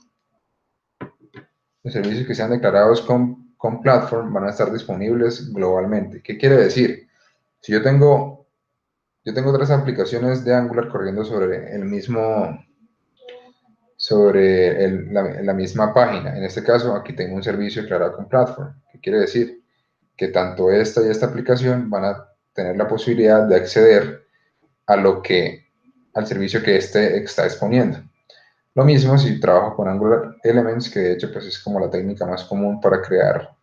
van a estar disponibles globalmente. ¿Qué quiere decir? Si yo tengo 3 aplicaciones de Angular corriendo sobre la misma página. En este caso, aquí tengo un servicio declarado con Platform. ¿Qué quiere decir? Que tanto esta y esta aplicación van a tener la posibilidad de acceder al servicio que éste está exponiendo. Lo mismo si trabajo con Angular Elements, que de hecho pues es como la técnica más común para crear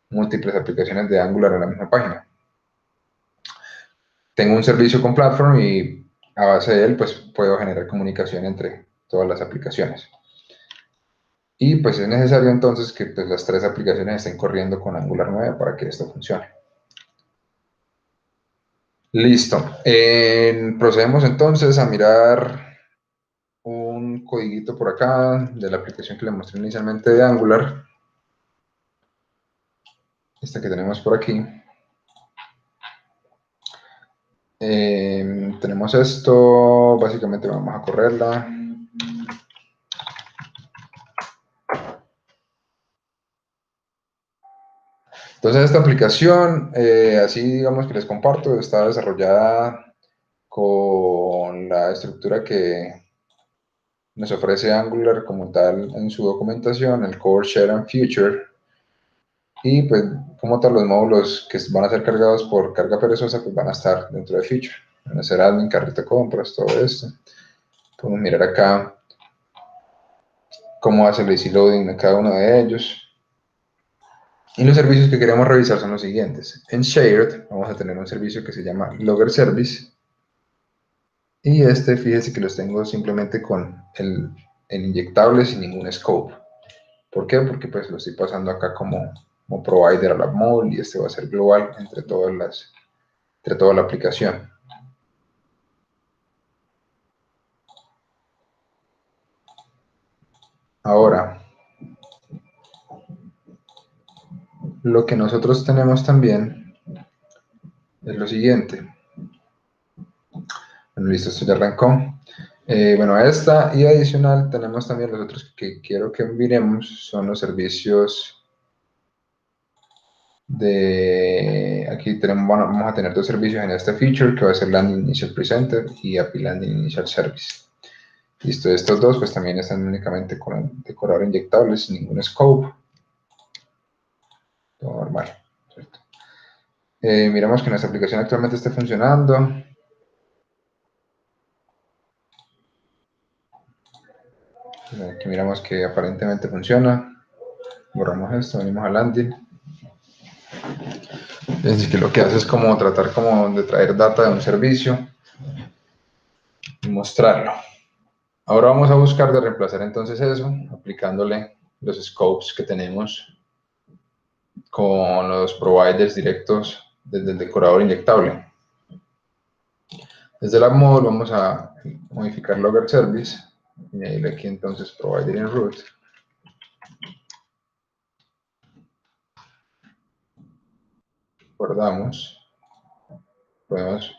múltiples aplicaciones de Angular en la misma página. Tengo un servicio con Platform y a base de él pues puedo generar comunicación entre todas las aplicaciones. Y pues es necesario entonces que pues, las 3 aplicaciones estén corriendo con Angular 9 para que esto funcione. Listo. Procedemos entonces a mirar un codiguito por acá de la aplicación que le mostré inicialmente de Angular. Esta que tenemos por aquí. Tenemos esto, básicamente vamos a correrla. Entonces esta aplicación, así digamos que les comparto, está desarrollada con la estructura que nos ofrece Angular como tal en su documentación, el Core, Share and Future. Y pues como tal los módulos que van a ser cargados por carga perezosa pues van a estar dentro de feature. Van a ser admin, carrito de compras, todo esto. Podemos mirar acá cómo hace el easy loading de cada uno de ellos. Y los servicios que queremos revisar son los siguientes. En Shared vamos a tener un servicio que se llama Logger Service. Y este, fíjese que los tengo simplemente con el inyectable sin ningún scope. ¿Por qué? Porque pues lo estoy pasando acá como provider a la mall y este va a ser global entre toda la aplicación. Ahora, lo que nosotros tenemos también es lo siguiente. Bueno, listo, esto ya arrancó. Bueno, esta y adicional tenemos también los otros que quiero que miremos, son los servicios aquí vamos a tener dos servicios en este feature, que va a ser Landing Initial Presenter y API Landing Initial Service. Listo, estos dos pues también están únicamente con decorador inyectable, sin ningún scope. Todo normal, ¿cierto? Miramos que nuestra aplicación actualmente esté funcionando. Aquí miramos que aparentemente funciona. Borramos esto, venimos a Landing. Es decir, que lo que hace es como tratar como de traer data de un servicio y mostrarlo. Ahora vamos a buscar de reemplazar entonces eso, aplicándole los scopes que tenemos con los providers directos desde el decorador inyectable. Desde la módulo vamos a modificar Logger Service y añadirle aquí entonces Provider in Root. Guardamos. Podemos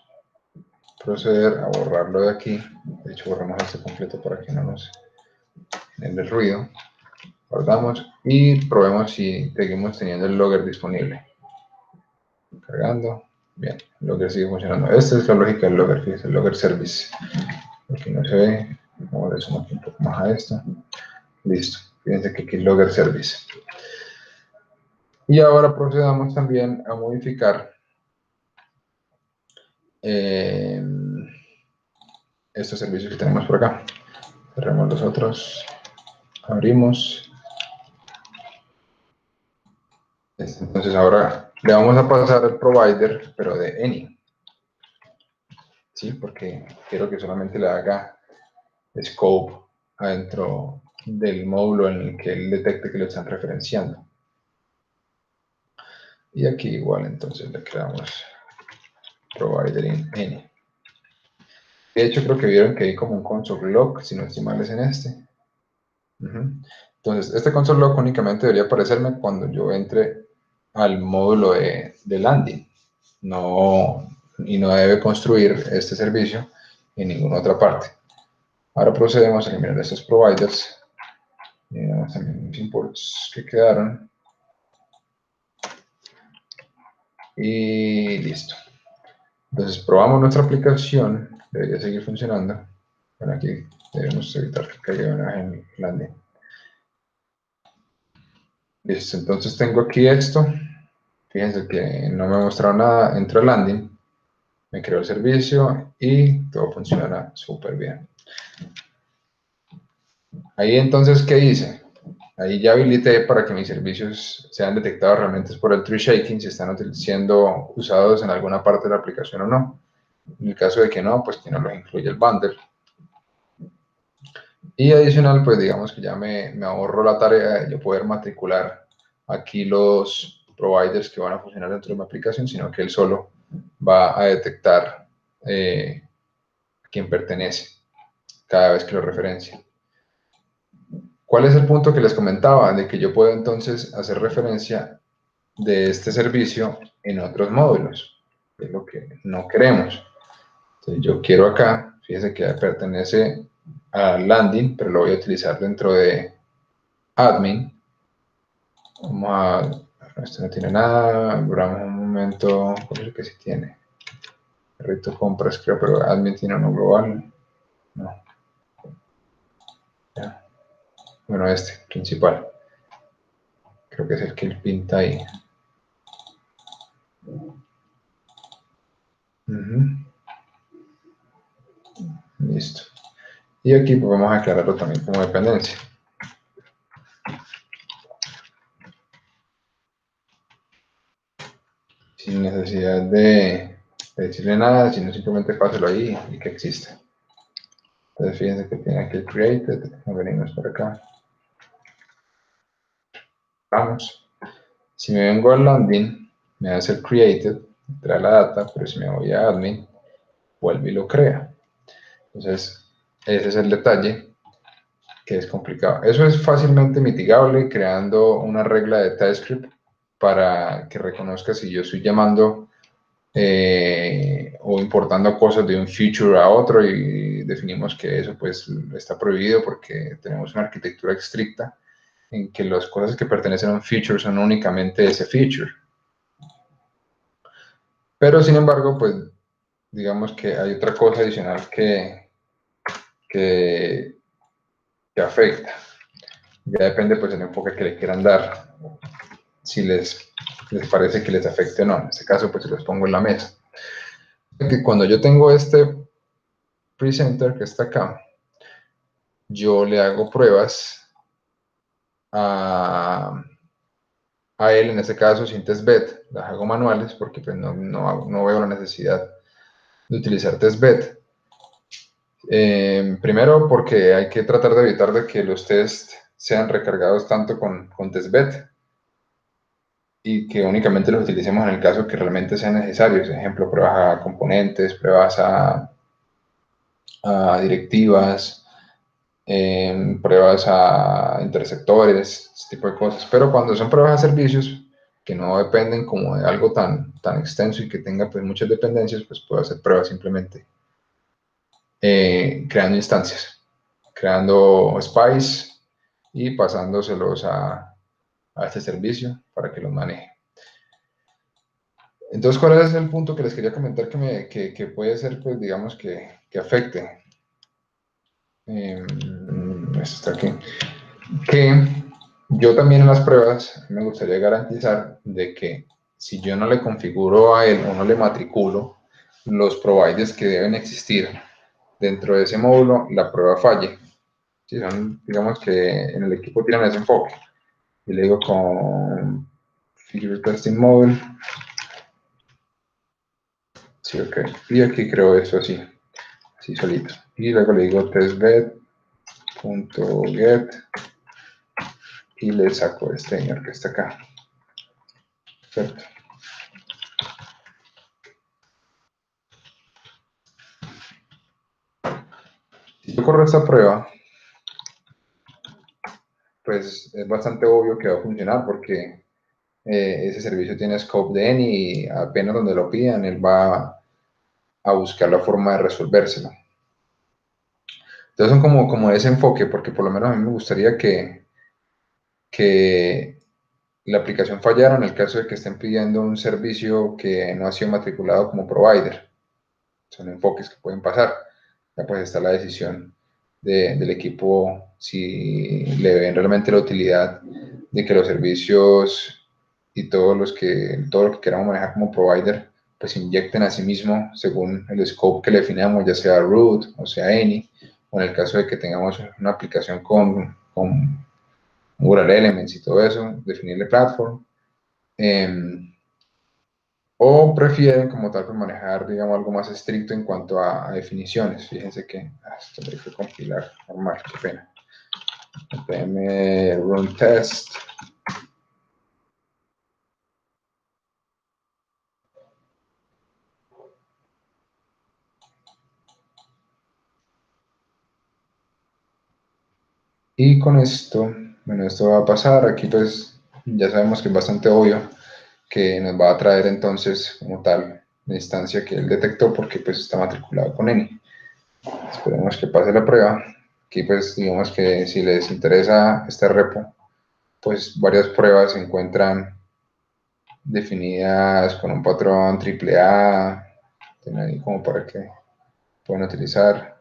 proceder a borrarlo de aquí. De hecho, borramos este completo para que no nos genere ruido. Guardamos y probemos si seguimos teniendo el logger disponible. Cargando. Bien, el logger sigue funcionando. Esta es la lógica del logger, fíjense, el logger service. Aquí no se ve. Vamos a sumar un poco más a esto. Listo. Fíjense que aquí el logger service. Y ahora procedamos también a modificar estos servicios que tenemos por acá. Cerramos los otros. Abrimos. Entonces ahora le vamos a pasar el provider, pero de any. ¿Sí? Porque quiero que solamente le haga scope adentro del módulo en el que él detecte que lo están referenciando. Y aquí igual entonces le creamos provider in any. De hecho creo que vieron que hay como un console log, si no estoy mal es en este. Entonces este console log únicamente debería aparecerme cuando yo entre al módulo de landing. Y no debe construir este servicio en ninguna otra parte. Ahora procedemos a eliminar estos providers. Miramos también los imports que quedaron. Y listo. Entonces probamos nuestra aplicación. Debería seguir funcionando. Bueno, aquí debemos evitar que caiga una en landing. Listo, entonces tengo aquí esto. Fíjense que no me ha mostrado nada. Entro al landing. Me creo el servicio y todo funciona súper bien. Ahí entonces, ¿qué hice? Ahí ya habilité para que mis servicios sean detectados realmente por el tree shaking, si están siendo usados en alguna parte de la aplicación o no. En el caso de que no, pues que no los incluye el bundle. Y adicional, pues digamos que ya me ahorro la tarea de yo poder matricular aquí los providers que van a funcionar dentro de mi aplicación, sino que él solo va a detectar a quién pertenece cada vez que lo referencia. ¿Cuál es el punto que les comentaba? De que yo puedo entonces hacer referencia de este servicio en otros módulos, que es lo que no queremos. Entonces yo quiero acá, fíjense que pertenece al landing, pero lo voy a utilizar dentro de admin. Vamos a, esto no tiene nada, abramos un momento, ¿cuál es el que sí tiene? Carrito compras creo, pero admin tiene uno global, no. Ya. Bueno, este, principal. Creo creo que es el que él pinta ahí. Listo. Y aquí pues vamos a aclararlo también como dependencia. Sin necesidad de decirle nada, sino simplemente páselo ahí y que existe. Entonces fíjense que tiene aquí el created, venimos por acá. Vamos. Si me vengo al landing, me hace el created, trae la data, pero si me voy a admin, vuelve y lo crea. Entonces, ese es el detalle, que es complicado. Eso es fácilmente mitigable creando una regla de TypeScript para que reconozca si yo estoy llamando o importando cosas de un feature a otro, y definimos que eso pues está prohibido porque tenemos una arquitectura estricta en que las cosas que pertenecen a un feature son únicamente ese feature. Pero sin embargo, pues digamos que hay otra cosa adicional que afecta. Ya depende pues del enfoque que le quieran dar, si les parece que les afecte o no. En este caso pues se los pongo en la mesa. Que cuando yo tengo este presenter que está acá, yo le hago pruebas a él, en este caso sin testbed, las hago manuales porque pues no veo la necesidad de utilizar testbed. Primero porque hay que tratar de evitar de que los tests sean recargados tanto con testbed y que únicamente los utilicemos en el caso que realmente sean necesarios. Ejemplo, pruebas a componentes, pruebas a directivas, pruebas a intersectores, ese tipo de cosas. Pero cuando son pruebas a servicios que no dependen como de algo tan extenso y que tenga pues muchas dependencias, pues puedo hacer pruebas simplemente creando instancias, creando spice y pasándoselos a este servicio para que los maneje. Entonces, ¿cuál es el punto que les quería comentar que puede ser, pues, digamos, que afecte? Esto está aquí. Que yo también en las pruebas me gustaría garantizar de que si yo no le configuro a él o no le matriculo los providers que deben existir dentro de ese módulo, la prueba falle. Sí, son, digamos que en el equipo tienen ese enfoque. Y le digo con Feature Testing Module. Sí, ok. Y aquí creo eso así solito. Y luego le digo testbed.get y le saco este señor que está acá. Perfecto. Si yo corro esta prueba, pues es bastante obvio que va a funcionar porque ese servicio tiene scope de N y apenas donde lo pidan, él va a buscar la forma de resolvérselo. Entonces son como ese enfoque, porque por lo menos a mí me gustaría que la aplicación fallara en el caso de que estén pidiendo un servicio que no ha sido matriculado como provider. Son enfoques que pueden pasar. Ya pues está la decisión del equipo si le ven realmente la utilidad de que los servicios y todo lo que queramos manejar como provider, pues inyecten a sí mismo según el scope que le definamos, ya sea root o sea any, o en el caso de que tengamos una aplicación con URL Elements y todo eso, definirle platform. O prefieren como tal pues manejar, digamos, algo más estricto en cuanto a definiciones. Fíjense que esto hay que compilar normal, qué pena. npm run test. Y con esto, bueno, esto va a pasar. Aquí pues ya sabemos que es bastante obvio que nos va a traer entonces como tal la instancia que él detectó porque pues está matriculado con N. Esperemos que pase la prueba. Aquí pues digamos que si les interesa este repo, pues varias pruebas se encuentran definidas con un patrón AAA, tienen ahí como para que puedan utilizar.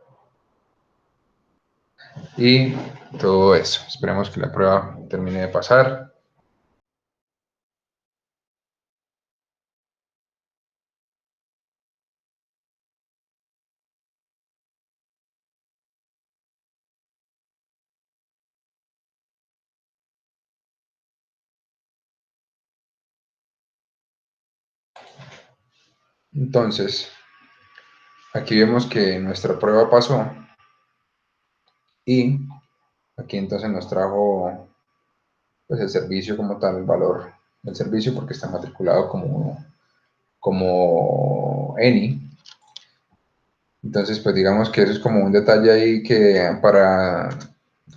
Y todo eso. Esperemos que la prueba termine de pasar. Entonces, aquí vemos que nuestra prueba pasó y aquí entonces nos trajo pues, el servicio como tal, el valor del servicio porque está matriculado como ENI. Entonces, pues digamos que eso es como un detalle ahí que para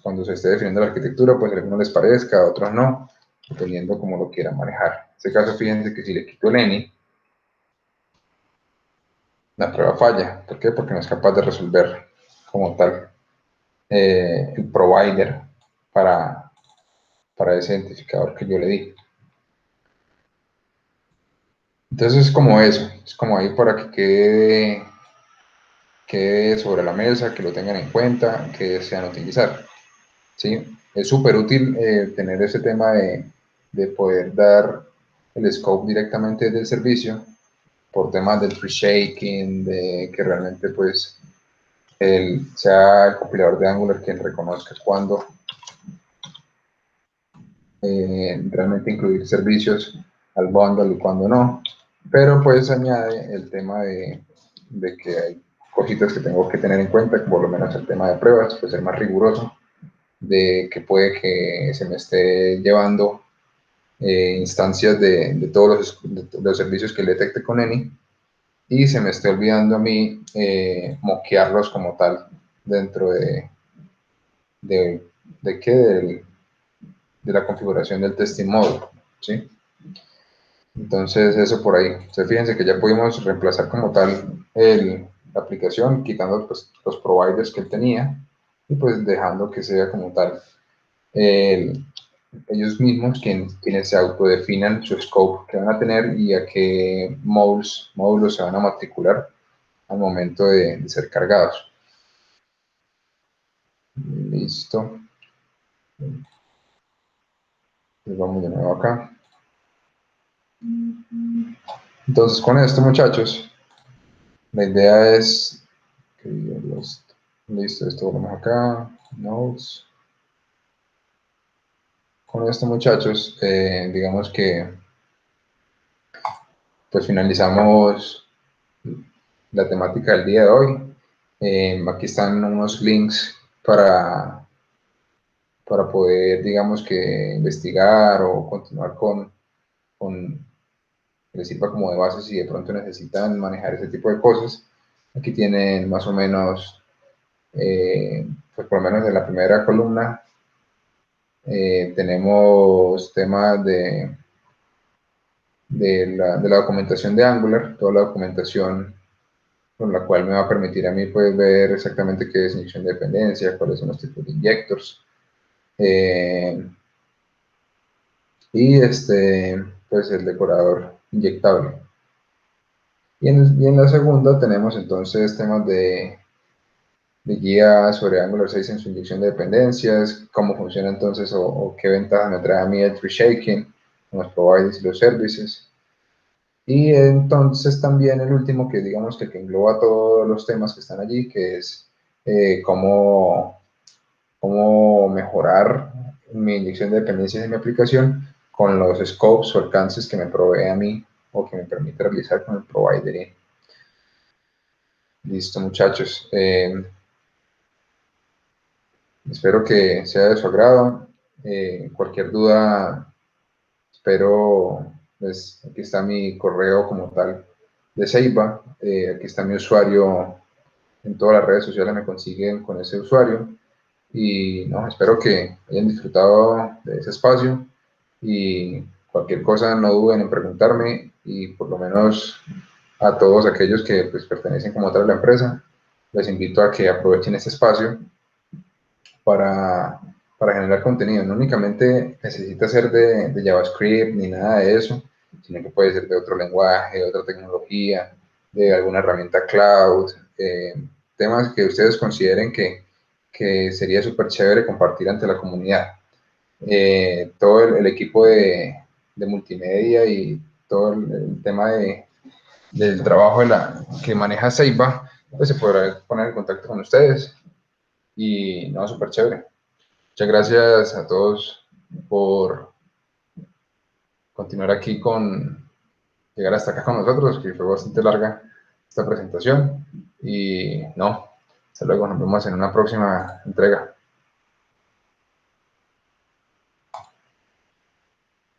cuando se esté definiendo la arquitectura, pues a algunos les parezca, a otros no, dependiendo cómo lo quieran manejar. En este caso, fíjense que si le quito el ENI, la prueba falla. ¿Por qué? Porque no es capaz de resolver como tal el provider para, para ese identificador que yo le di. Entonces es como eso, es como ahí para que quede sobre la mesa, que lo tengan en cuenta, que desean utilizar. ¿Sí? Es súper útil tener ese tema de poder dar el scope directamente del servicio por temas del tree shaking, de que realmente pues sea el compilador de Angular quien reconozca cuando realmente incluir servicios al bundle y cuando no, pero pues añade el tema de que hay cositas que tengo que tener en cuenta, por lo menos el tema de pruebas, pues ser más riguroso, de que puede que se me esté llevando instancias de todos los servicios que le detecte con ENI y se me esté olvidando a mí moquearlos como tal dentro de, de, qué, de la configuración del testing mode, ¿sí? Entonces, eso por ahí. Entonces, fíjense que ya pudimos reemplazar como tal la aplicación, quitando pues, los providers que él tenía y pues dejando que sea como tal el, ellos mismos quienes se autodefinan su scope que van a tener y a qué módulos se van a matricular al momento de ser cargados. Listo. Pues vamos de nuevo acá. Entonces, con esto, muchachos, la idea es listo, esto volvemos acá, notes. Con esto, muchachos, digamos que pues finalizamos la temática del día de hoy. Aquí están unos links para poder, digamos que investigar o continuar con que les sirva como de base si de pronto necesitan manejar ese tipo de cosas. Aquí tienen más o menos, pues por lo menos en la primera columna, tenemos temas de la documentación de Angular, toda la documentación con la cual me va a permitir a mí pues, ver exactamente qué es inyección de dependencia, cuáles son los tipos de injectors. Y pues el decorador inyectable. Y en la segunda tenemos entonces temas de guía sobre Angular 6 en su inyección de dependencias, cómo funciona entonces o qué ventajas me trae a mí el tree shaking con los providers y los services. Y entonces también el último, que digamos que engloba todos los temas que están allí, que es cómo mejorar mi inyección de dependencias en mi aplicación con los scopes o alcances que me provee a mí o que me permite realizar con el provider. Listo, muchachos. Espero que sea de su agrado. Cualquier duda, espero, pues aquí está mi correo como tal de Ceiba. Aquí está mi usuario en todas las redes sociales, me consiguen con ese usuario. Y no, espero que hayan disfrutado de ese espacio y cualquier cosa no duden en preguntarme y por lo menos a todos aquellos que pues, pertenecen como tal a la empresa, les invito a que aprovechen este espacio para, para generar contenido. No únicamente necesita ser de JavaScript ni nada de eso, sino que puede ser de otro lenguaje, de otra tecnología, de alguna herramienta cloud, temas que ustedes consideren que sería súper chévere compartir ante la comunidad. Todo el equipo de multimedia y todo el tema del trabajo que maneja Ceiba, pues se podrá poner en contacto con ustedes y no, súper chévere. Muchas gracias a todos por continuar aquí llegar hasta acá con nosotros, que fue bastante larga esta presentación. Y no, hasta luego, nos vemos en una próxima entrega.